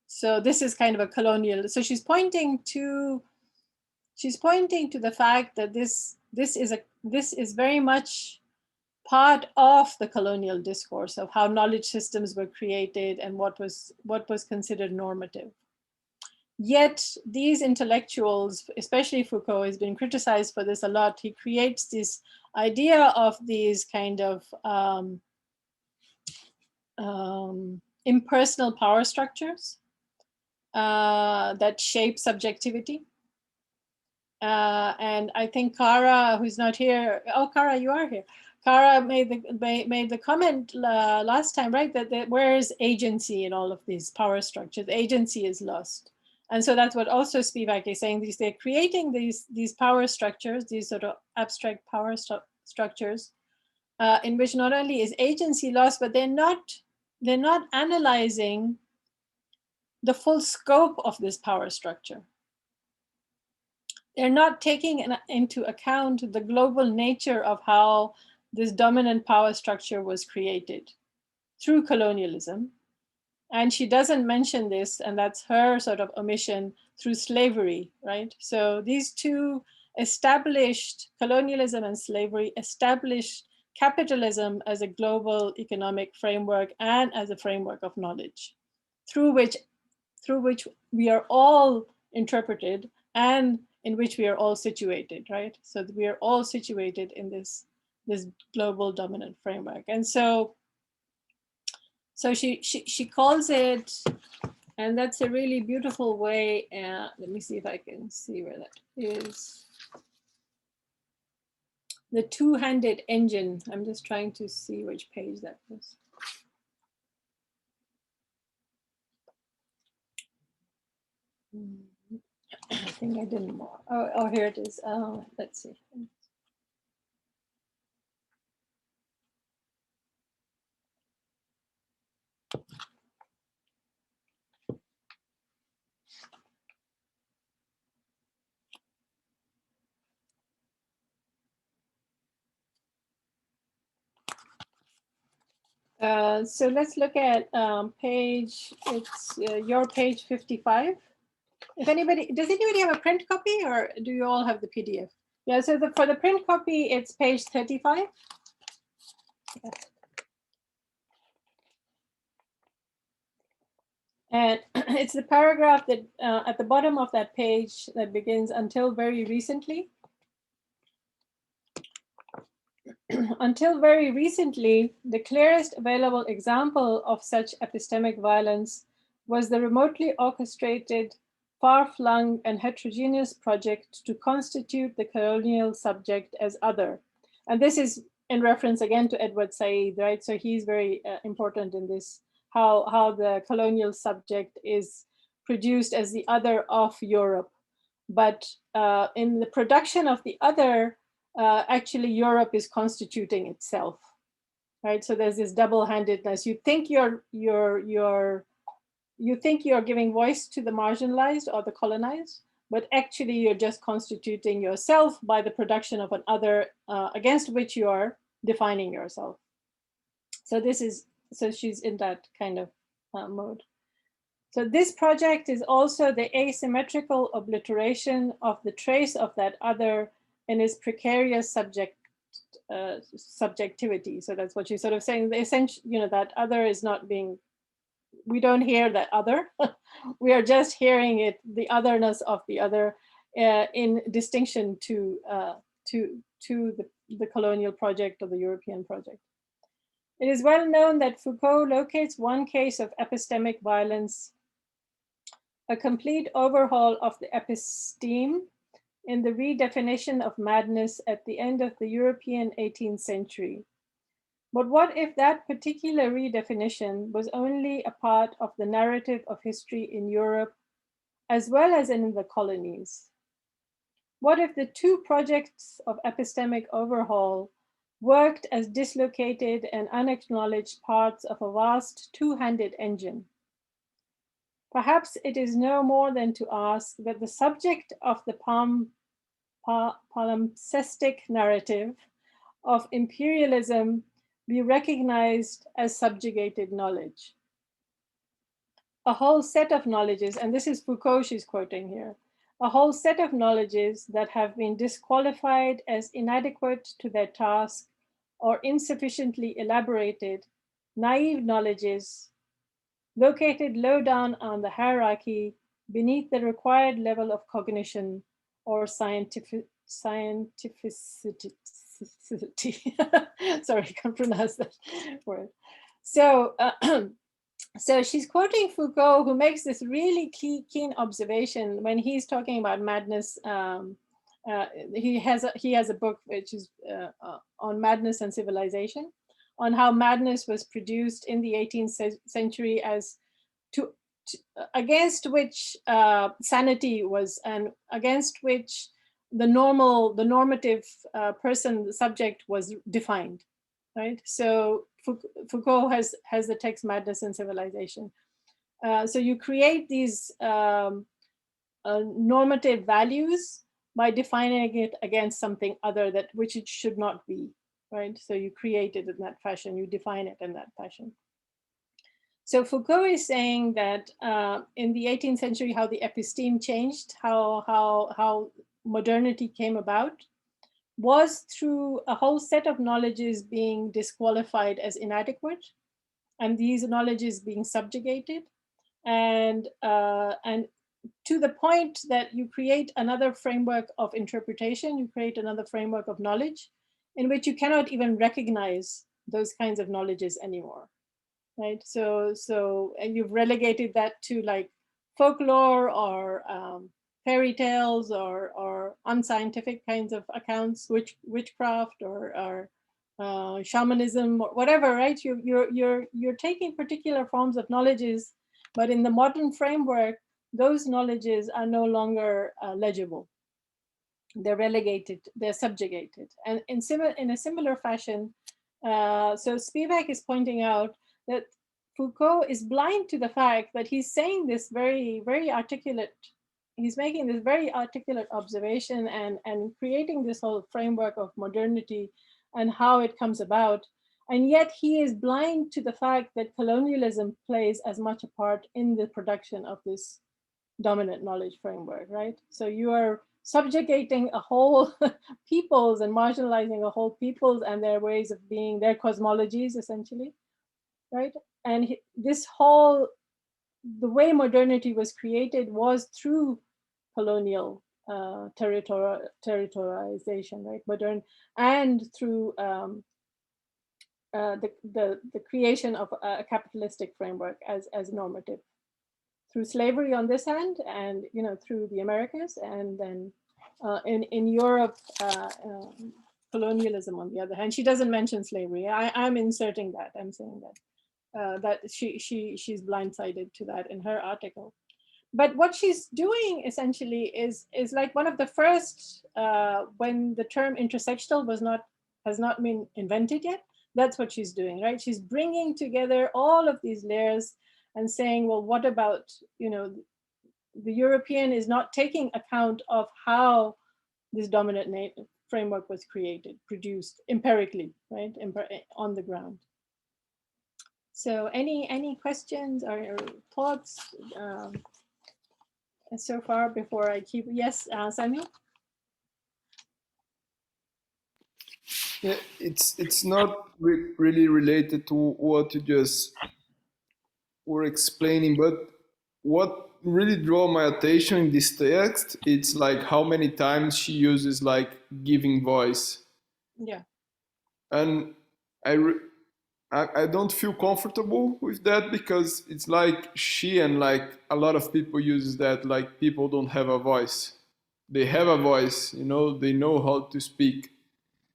So this is kind of a colonial. So she's pointing to the fact that this is very much part of the colonial discourse of how knowledge systems were created and what was considered normative. Yet these intellectuals, especially Foucault, has been criticized for this a lot. He creates this idea of these kind of impersonal power structures that shape subjectivity. And I think Kara, who's not here, oh, Kara, you are here. Kara made the comment last time, right, that where is agency in all of these power structures? Agency is lost. And so that's what also Spivak is saying, they're creating these power structures, these sort of abstract power structures, in which not only is agency lost, but they're not analyzing the full scope of this power structure. They're not taking into account the global nature of how this dominant power structure was created through colonialism. And she doesn't mention this, and that's her sort of omission, through slavery, right? So these two established, colonialism and slavery, established capitalism as a global economic framework and as a framework of knowledge, through which we are all interpreted and in which we are all situated, right? So we are all situated in this global dominant framework. And so she calls it, and that's a really beautiful way. Let me see if I can see where that is. The two-handed engine. I'm just trying to see which page that was. I think I did more. Oh, here it is. Let's see. So let's look at page, it's your page 55. If anybody, does anybody have a print copy or do you all have the PDF? Yeah, so for the print copy, it's page 35. Yeah. And it's the paragraph that at the bottom of that page that begins until very recently. Until very recently, the clearest available example of such epistemic violence was the remotely orchestrated, far-flung and heterogeneous project to constitute the colonial subject as other, And this is in reference again to Edward Said, right? So he's very important in this, how the colonial subject is produced as the other of Europe. But in the production of the other, actually Europe is constituting itself, right? So there's this double-handedness. You think you're giving voice to the marginalized or the colonized, but actually you're just constituting yourself by the production of an other against which you are defining yourself. So she's in that kind of mode. So this project is also the asymmetrical obliteration of the trace of that other in its precarious subjectivity. So that's what she's sort of saying. The essential, that other is not being, we don't hear that other. We are just hearing it, the otherness of the other, in distinction to the colonial project or the European project. It is well known that Foucault locates one case of epistemic violence, a complete overhaul of the episteme, in the redefinition of madness at the end of the European 18th century. But what if that particular redefinition was only a part of the narrative of history in Europe, as well as in the colonies? What if the two projects of epistemic overhaul worked as dislocated and unacknowledged parts of a vast two-handed engine? Perhaps it is no more than to ask that the subject of the palimpsestic narrative of imperialism be recognized as subjugated knowledge. A whole set of knowledges, and this is Foucault she's quoting here, a whole set of knowledges that have been disqualified as inadequate to their task or insufficiently elaborated, naive knowledges located low down on the hierarchy beneath the required level of cognition or scientificity. Sorry, I can't pronounce that word. So, so she's quoting Foucault, who makes this really keen observation when he's talking about madness. He has a book which is on madness and civilization, on how madness was produced in the 18th century as against which sanity was, and against which the normative person, the subject, was defined, right? So Foucault has the text Madness and Civilization. So you create these normative values by defining it against something other that which it should not be, right? So you create it in that fashion, you define it in that fashion. So Foucault is saying that in the 18th century, how the episteme changed, how modernity came about, was through a whole set of knowledges being disqualified as inadequate, and these knowledges being subjugated, and to the point that you create another framework of interpretation, you create another framework of knowledge, in which you cannot even recognize those kinds of knowledges anymore. Right, so and you've relegated that to like folklore or fairy tales or unscientific kinds of accounts, witchcraft or shamanism or whatever, right? You're taking particular forms of knowledges, but in the modern framework, those knowledges are no longer legible. They're relegated, they're subjugated, and in a similar fashion. So Spivak is pointing out that Foucault is blind to the fact that he's saying this very articulate, he's making this very articulate observation and creating this whole framework of modernity and how it comes about. And yet he is blind to the fact that colonialism plays as much a part in the production of this dominant knowledge framework, right? So you are subjugating a whole peoples and marginalizing a whole peoples and their ways of being, their cosmologies essentially, right? And this whole, the way modernity was created was through colonial territorialization, right? Modern, and through the creation of a capitalistic framework as normative, through slavery on this hand, and through the Americas, and then in Europe colonialism on the other hand. She doesn't mention slavery. I'm inserting that. I'm saying that she's blindsided to that in her article. But what she's doing essentially is like one of the first, when the term intersectional has not been invented yet. That's what she's doing, right? She's bringing together all of these layers and saying, well, what about, the European is not taking account of how this dominant framework was created, produced empirically, right, on the ground. So any questions or thoughts so far before I keep? Yes, Samuel? Yeah, it's not really related to what you just were explaining, but what really drew my attention in this text, it's like how many times she uses like giving voice. Yeah. And I don't feel comfortable with that, because it's like she and like a lot of people uses that, like people don't have a voice. They have a voice, they know how to speak.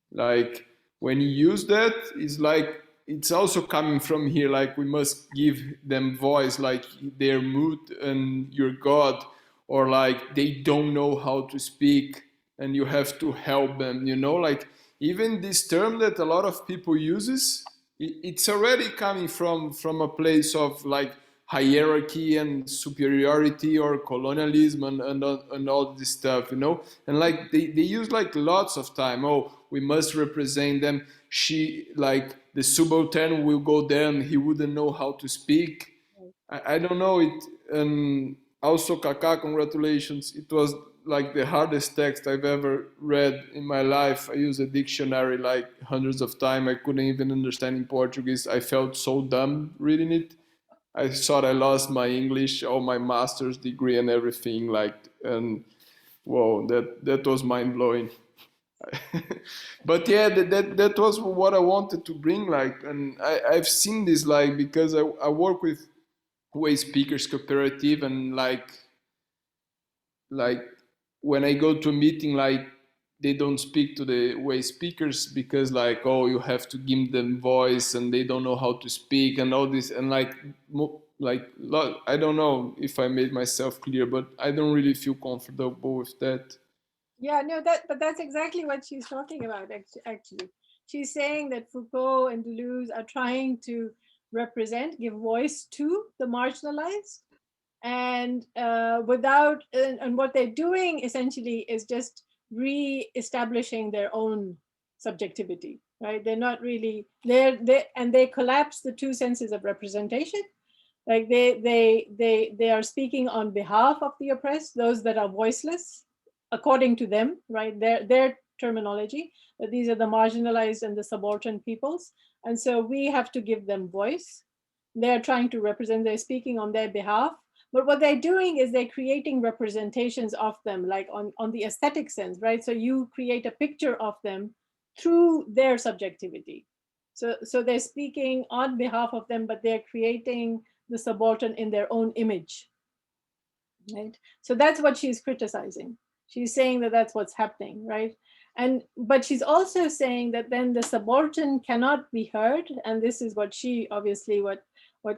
Like when you use that, it's like it's also coming from here, like we must give them voice, like they're mute and you're God, or like they don't know how to speak and you have to help them, like even this term that a lot of people uses, it's already coming from a place of like hierarchy and superiority or colonialism and all this stuff, and like they use like lots of time. Oh, we must represent them. She, like the subaltern will go there and he wouldn't know how to speak. I don't know it. And also, Kaka, congratulations. It was like the hardest text I've ever read in my life. I used a dictionary like hundreds of times. I couldn't even understand in Portuguese. I felt so dumb reading it. I thought I lost my English, all my master's degree and everything. And whoa, that was mind blowing. But yeah, that was what I wanted to bring. And I've seen this because I work with Way Speakers Cooperative, and like when I go to a meeting, they don't speak to the Way speakers because oh, you have to give them voice and they don't know how to speak and all this, and I don't know if I made myself clear, but I don't really feel comfortable with that. Yeah, no, but that's exactly what she's talking about, actually. She's saying that Foucault and Deleuze are trying to give voice to the marginalized, and and what they're doing essentially is just re-establishing their own subjectivity, right? They're not really, they collapse the two senses of representation. Like they are speaking on behalf of the oppressed, those that are voiceless, according to them, right? Their terminology, that these are the marginalized and the subaltern peoples. And so we have to give them voice. They're trying to represent, they're speaking on their behalf. But what they're doing is they're creating representations of them, like on the aesthetic sense, right? So you create a picture of them through their subjectivity. So they're speaking on behalf of them, but they're creating the subaltern in their own image, right? So that's what she's criticizing. She's saying that that's what's happening, right? But she's also saying that then the subaltern cannot be heard, and this is what she obviously what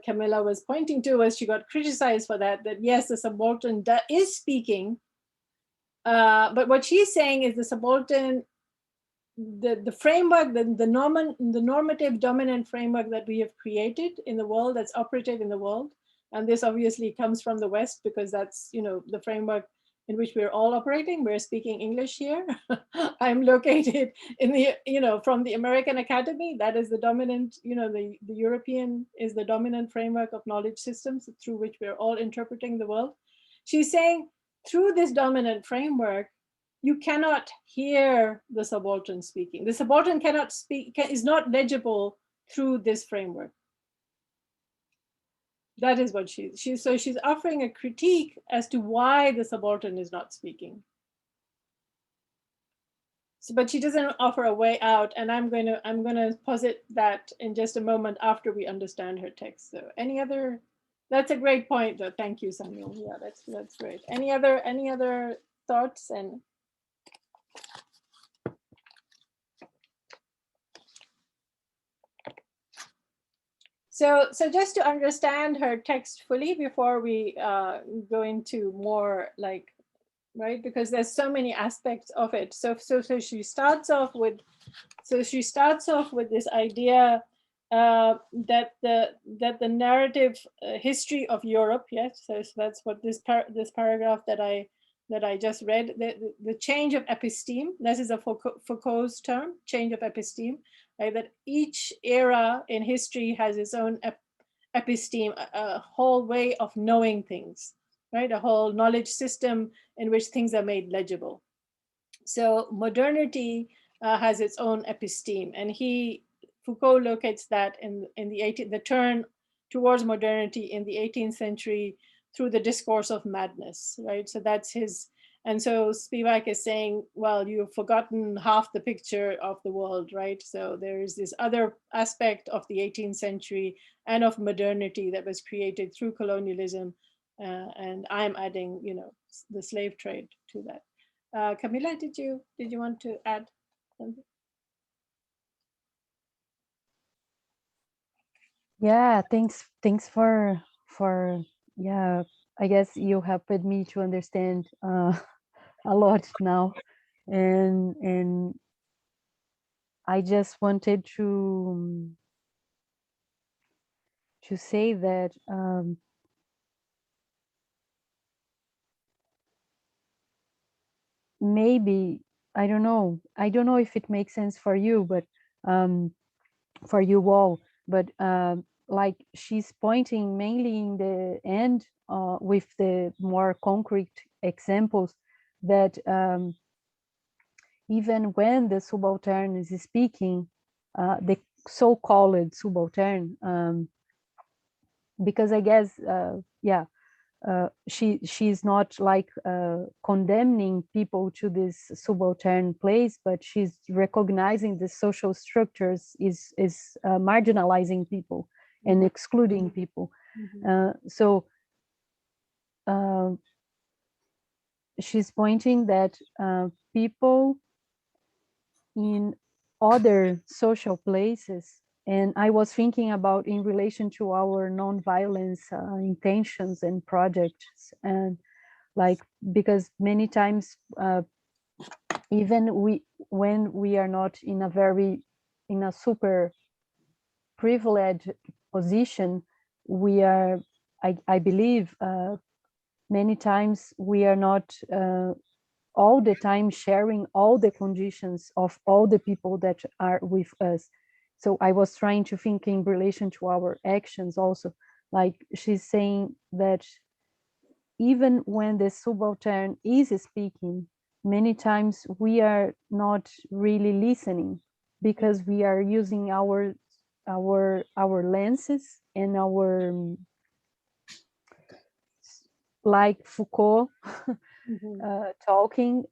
Camilla was pointing to, was she got criticized for that yes, the subaltern is speaking, but what she's saying is the subaltern, the framework, the normative dominant framework that we have created in the world, that's operative in the world, and this obviously comes from the West because that's the framework in which we're all operating. We're speaking English here. I'm located in the from the American Academy. That is the dominant, the European is the dominant framework of knowledge systems through which we're all interpreting the world. She's saying through this dominant framework, you cannot hear the subaltern speaking. The subaltern cannot speak, is not legible through this framework. That is what she's offering a critique as to why the subaltern is not speaking. So, but she doesn't offer a way out, and I'm going to posit that in just a moment after we understand her text. So, any other? That's a great point, though. Thank you, Samuel. Yeah, that's great. Any other thoughts? And So just to understand her text fully before we go into more like, right, because there's so many aspects of it. So she starts off with this idea that the narrative history of Europe, yes, so that's what this paragraph that I just read, the change of episteme, this is a Foucault's term, change of episteme, right, that each era in history has its own episteme, a whole way of knowing things, right, a whole knowledge system in which things are made legible. So modernity has its own episteme, and Foucault locates that in the turn towards modernity in the 18th century through the discourse of madness, right? So that's his, and so Spivak is saying, well, you've forgotten half the picture of the world, right? So there is this other aspect of the 18th century and of modernity that was created through colonialism, and I'm adding, the slave trade to that. Camilla, did you want to add something? Yeah, thanks for yeah, I guess you helped me to understand a lot now, and I just wanted to say that maybe I don't know if it makes sense for you, but for you all, but like she's pointing mainly in the end with the more concrete examples that even when the subaltern is speaking, the so-called subaltern, because I guess yeah, she's not like condemning people to this subaltern place, but she's recognizing the social structures is marginalizing people and excluding people. So she's pointing that people in other social places, and I was thinking about in relation to our nonviolence intentions and projects, and like, because many times even when we are not in a super privileged position, we are, I believe many times we are not all the time sharing all the conditions of all the people that are with us. So I was trying to think in relation to our actions also, like she's saying that even when the subaltern is speaking, many times we are not really listening because we are using our lenses and our like Foucault talking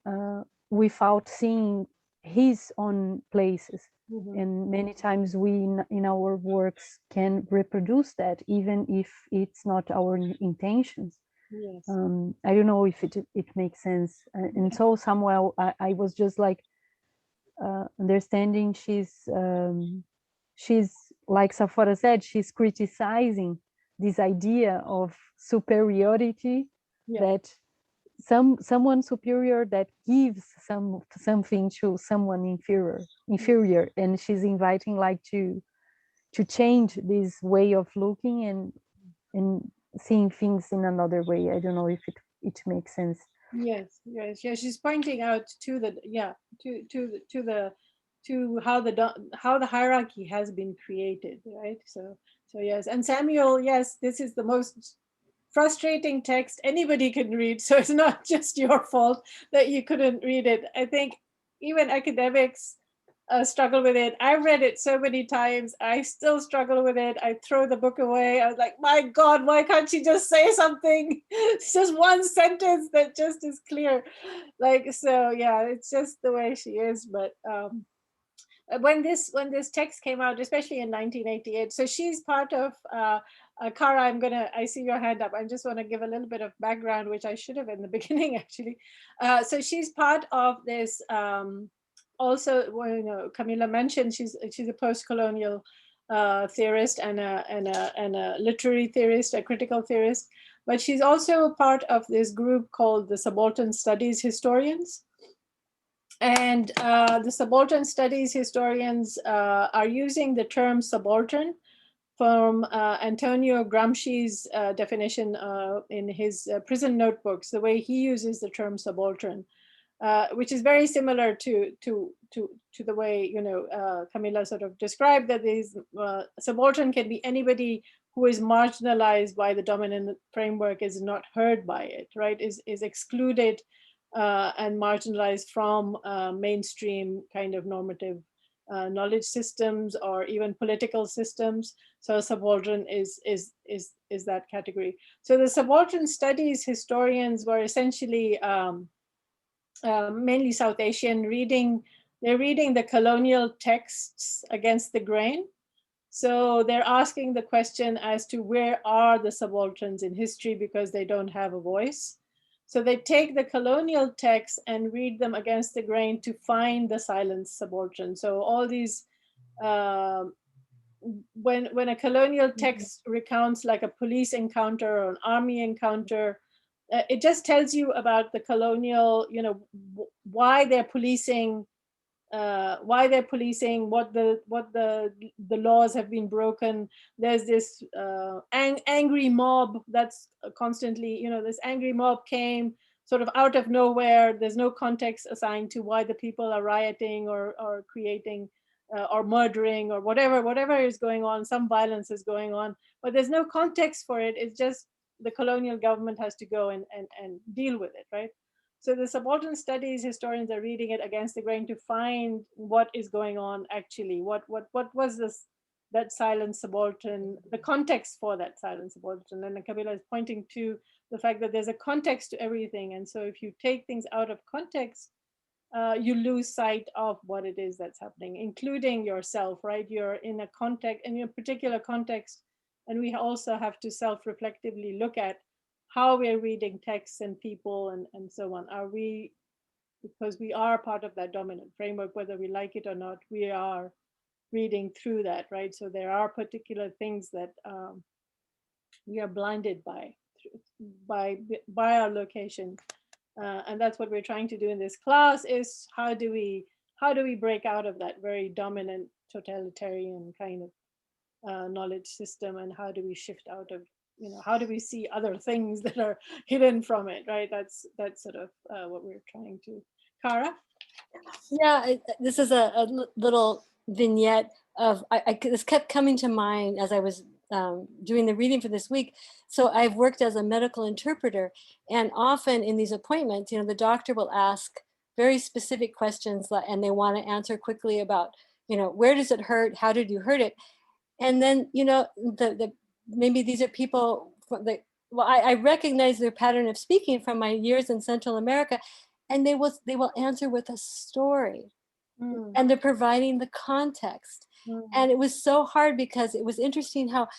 without seeing his own places. And many times we in our works can reproduce that even if it's not our intentions. Yes. I don't know if it makes sense. And so Samuel, I was just like understanding she's like Safora said, she's criticizing this idea of superiority, that someone superior that gives something to someone inferior, and she's inviting like to change this way of looking and seeing things in another way. I don't know if it makes sense. Yes. She's pointing out to how the hierarchy has been created, right? So yes, and Samuel, yes, this is the most frustrating text anybody can read. So it's not just your fault that you couldn't read it. I think even academics struggle with it. I've read it so many times. I still struggle with it. I throw the book away. I was like, my God, why can't she just say something? It's just one sentence that just is clear. Like, so yeah, it's just the way she is. But when this text came out, especially in 1988, so she's part of Kara, I see your hand up. I just want to give a little bit of background, which I should have in the beginning, actually. So she's part of this, also, Camilla mentioned she's a post-colonial theorist and a literary theorist, a critical theorist. But she's also part of this group called the Subaltern Studies Historians. And the Subaltern Studies Historians are using the term subaltern from Antonio Gramsci's definition in his prison notebooks, the way he uses the term subaltern, which is very similar to the way, Camilla sort of described, that these subaltern can be anybody who is marginalized by the dominant framework, is not heard by it, right? Is excluded and marginalized from mainstream kind of normative knowledge systems or even political systems. So subaltern is that category. So the subaltern studies historians were essentially mainly South Asian, they're reading the colonial texts against the grain. So they're asking the question as to where are the subalterns in history, because they don't have a voice. So they take the colonial texts and read them against the grain to find the silent subaltern. So all these, when a colonial text recounts like a police encounter or an army encounter, it just tells you about the colonial, why they're policing, what the laws have been broken. There's this angry mob that's constantly, this angry mob came sort of out of nowhere. There's no context assigned to why the people are rioting or creating or murdering or whatever is going on. Some violence is going on, but there's no context for it. It's just the colonial government has to go and deal with it, right? So the subaltern studies historians are reading it against the grain to find what is going on actually. What was that silent subaltern, the context for that silent subaltern? And Kabila is pointing to the fact that there's a context to everything. And so if you take things out of context, you lose sight of what it is that's happening, including yourself, right? You're in a context, in a particular context. And we also have to self-reflectively look at how we're reading texts and people and so on. Are we, because we are part of that dominant framework, whether we like it or not, we are reading through that, right? So there are particular things that we are blinded by our location. And that's what we're trying to do in this class, is how do we break out of that very dominant totalitarian kind of knowledge system, and how do we shift out of, how do we see other things that are hidden from it, right? That's sort of what we're trying to. Kara? Yeah, this is a little vignette of, this kept coming to mind as I was doing the reading for this week. So I've worked as a medical interpreter, and often in these appointments, the doctor will ask very specific questions, and they want to answer quickly about, where does it hurt? How did you hurt it? And then, maybe these are people I recognize their pattern of speaking from my years in Central America, and they will answer with a story. And they're providing the context. And it was so hard, because it was interesting how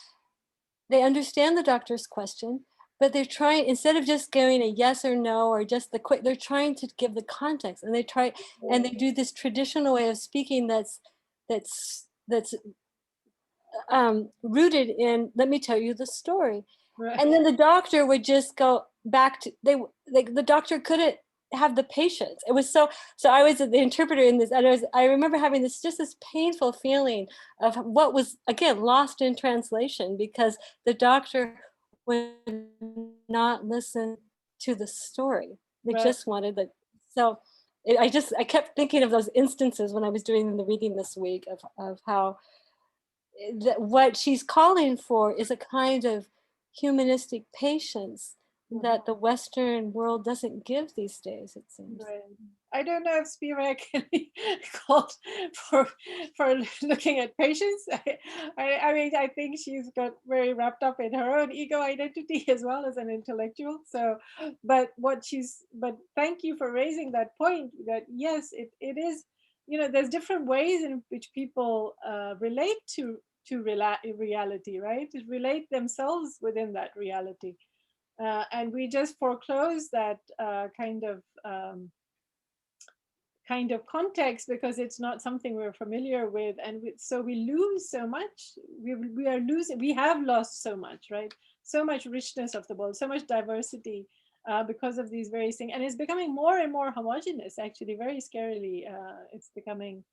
they understand the doctor's question, but they're trying, instead of just giving a yes or no or just the quick, they're trying to give the context, and they do this traditional way of speaking that's rooted in, let me tell you the story. Right. And then the doctor would just go back to, the doctor couldn't have the patience. It was so I was the interpreter in this, and I remember having this painful feeling of what was, again, lost in translation, because the doctor would not listen to the story. They Right. just wanted the, so I kept thinking of those instances when I was doing the reading this week of how what she's calling for is a kind of humanistic patience that the Western world doesn't give these days, it seems. Right. I don't know if Spivak can be called for looking at patience. I mean, I think she's got very wrapped up in her own ego identity as well as an intellectual. So, but thank you for raising that point, that yes, it is, there's different ways in which people relate to reality, right? To relate themselves within that reality. And we just foreclose that kind of kind of context because it's not something we're familiar with, and so we lose so much. We are losing. We have lost so much, right? So much richness of the world, so much diversity because of these various things, and it's becoming more and more homogeneous. Actually, very scarily, it's becoming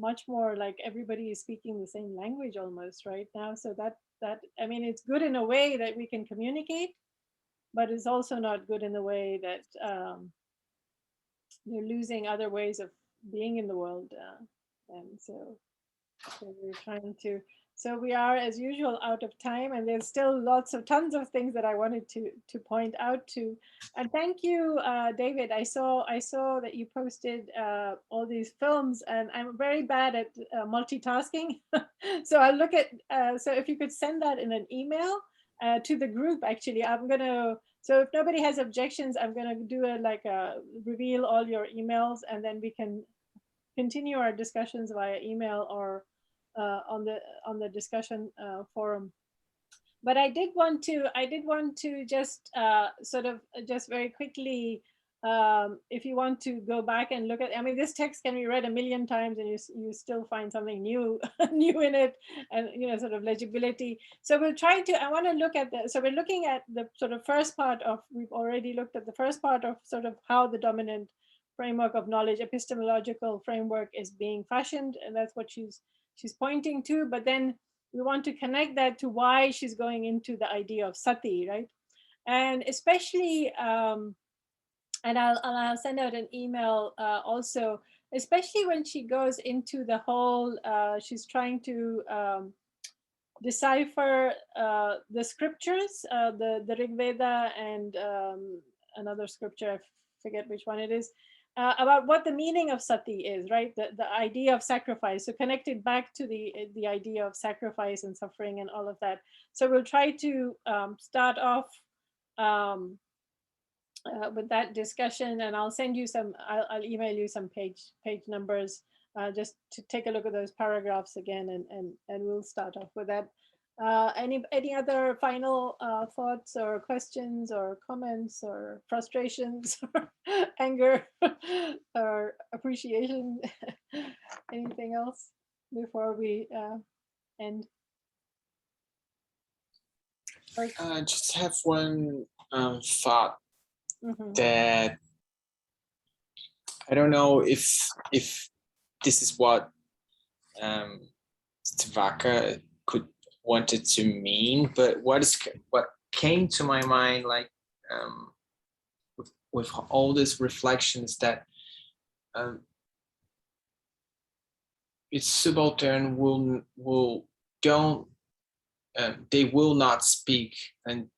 much more like everybody is speaking the same language almost right now. So that I mean, it's good in a way that we can communicate, but it's also not good in the way that you're losing other ways of being in the world. And so we're trying to, so we are as usual out of time, and there's still tons of things that I wanted to point out to. And thank you, David. I saw that you posted all these films, and I'm very bad at multitasking. So I'll look at, so if you could send that in an email to the group, actually, I'm gonna, so if nobody has objections, I'm gonna do reveal all your emails, and then we can continue our discussions via email or on the discussion forum. But I did want to just sort of just very quickly, if you want to go back and look at, I mean, this text can be read a million times and you still find something new new in it, and sort of legibility. So we'll try to, I want to look at so we're looking at the sort of first part of, we've already looked at the first part of sort of how the dominant framework of knowledge, epistemological framework, is being fashioned, and that's what she's pointing to. But then we want to connect that to why she's going into the idea of sati, right? And especially, and I'll send out an email also, especially when she goes into the whole, she's trying to decipher the scriptures, the Rig Veda and another scripture, I forget which one it is, about what the meaning of sati is, right? The idea of sacrifice. So connected back to the idea of sacrifice and suffering and all of that. So we'll try to start off with that discussion, and I'll send you some, I'll email you some page numbers just to take a look at those paragraphs again, and we'll start off with that. Any other final thoughts or questions or comments or frustrations or anger or appreciation? Anything else before we end? I just have one thought that I don't know if this is what Tvaka could wanted to mean, but what came to my mind, like with all these reflections, that its subaltern will don't they will not speak, and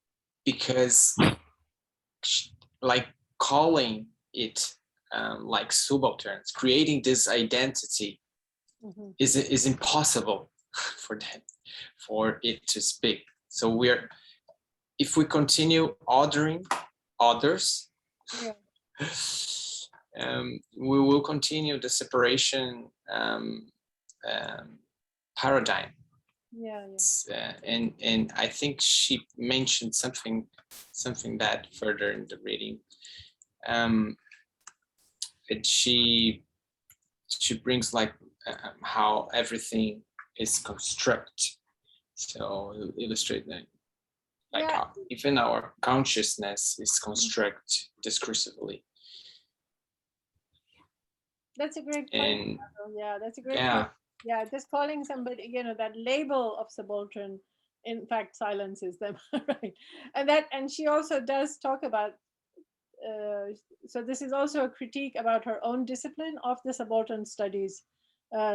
because like calling it like subalterns, creating this identity is impossible for them, for it to speak. So if we continue ordering others, we will continue the separation paradigm. And I think she mentioned something that further in the reading, that she brings like how everything is constructed. So illustrate that, like how even our consciousness is constructed discursively. That's a great point. Yeah, that's a great point. Yeah, just calling somebody, that label of subaltern, in fact, silences them, right? And she also does talk about, so this is also a critique about her own discipline of the subaltern studies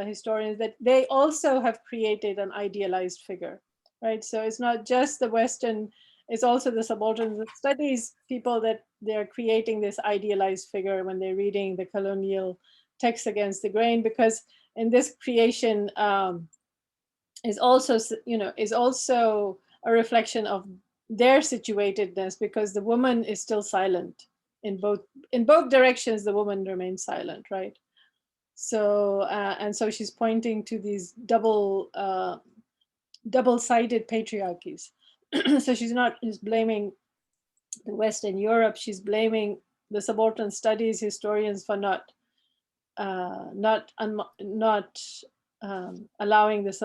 historians, that they also have created an idealized figure, right? So it's not just the Western, it's also the subaltern studies people that they're creating this idealized figure when they're reading the colonial text against the grain, because in this creation is also a reflection of their situatedness, because the woman is still silent in both directions. The woman remains silent, right? So and so she's pointing to these double-sided patriarchies. So she's not just blaming the West and Europe, she's blaming the subaltern studies historians for not allowing this.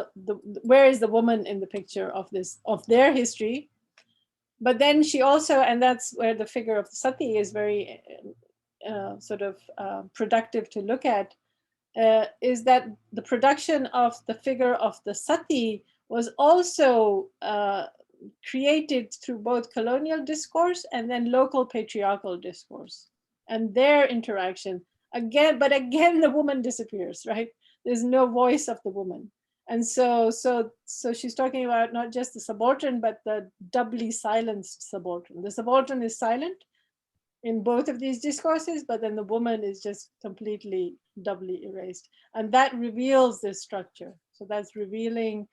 Where is the woman in the picture of their history? But then she also, and that's where the figure of the sati is very productive to look at, is that the production of the figure of the sati was also created through both colonial discourse and then local patriarchal discourse and their interaction. Again, the woman disappears, right? There's no voice of the woman. And so she's talking about not just the subaltern, but the doubly silenced subaltern. The subaltern is silent in both of these discourses, but then the woman is just completely doubly erased. And that reveals this structure. So that's revealing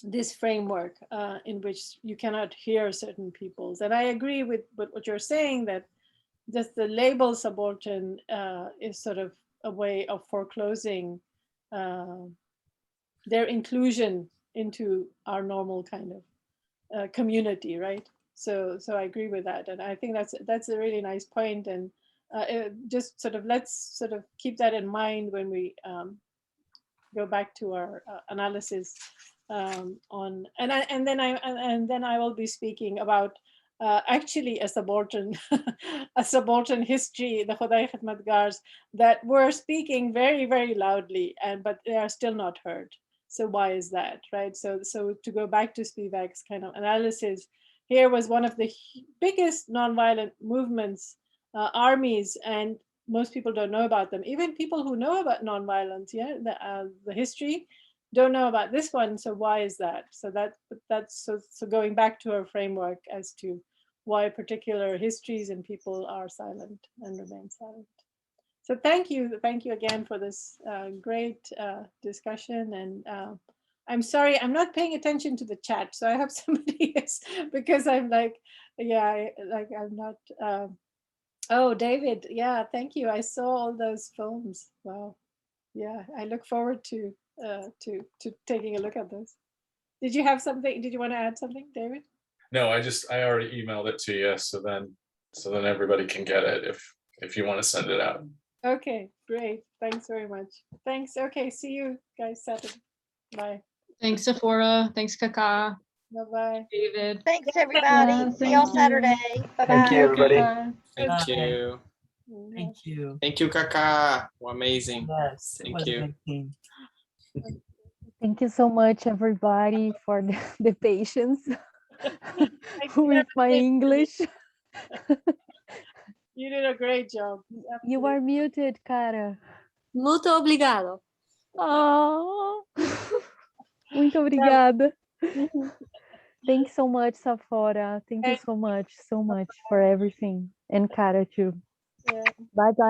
this framework in which you cannot hear certain peoples. And I agree with what you're saying, that just the label subaltern is sort of a way of foreclosing their inclusion into our normal kind of community, right? So I agree with that, and I think that's a really nice point. And just let's sort of keep that in mind when we go back to our analysis on, and then I will be speaking about actually a subaltern history, the Khuday Khidmatgars, that were speaking very, very loudly, but they are still not heard. So why is that, right? So to go back to Spivak's kind of analysis, here was one of the biggest nonviolent movements, armies, and most people don't know about them. Even people who know about nonviolence, the history, don't know about this one. So why is that? So that's going back to our framework as to why particular histories and people are silent and remain silent. So thank you again for this great discussion. And I'm sorry, I'm not paying attention to the chat. So I have somebody else, because I'm like, I'm not. Oh, David, yeah, thank you. I saw all those films. Wow, yeah, I look forward to taking a look at those. Did you have something? Did you want to add something, David? No, I already emailed it to you, so then everybody can get it if you want to send it out. Okay, great. Thanks very much. Thanks. Okay, see you guys Saturday. Bye. Thanks, Sephora. Thanks, Kaka. Bye-bye. David. Thanks, everybody. Yeah, See y'all thank you. Saturday. Bye-bye. Thank you, everybody. Kaka. Thank you. Thank you. Thank you, Kaka. Amazing. Yes, it Thank was a you. good team. Thank you so much, everybody, for the patience with my English. You did a great job. You are muted, Cara. Muito obrigado. Oh, muito obrigada. Thanks so much, Safora. Thank you so much for everything. And Cara, too. Yeah. Bye-bye.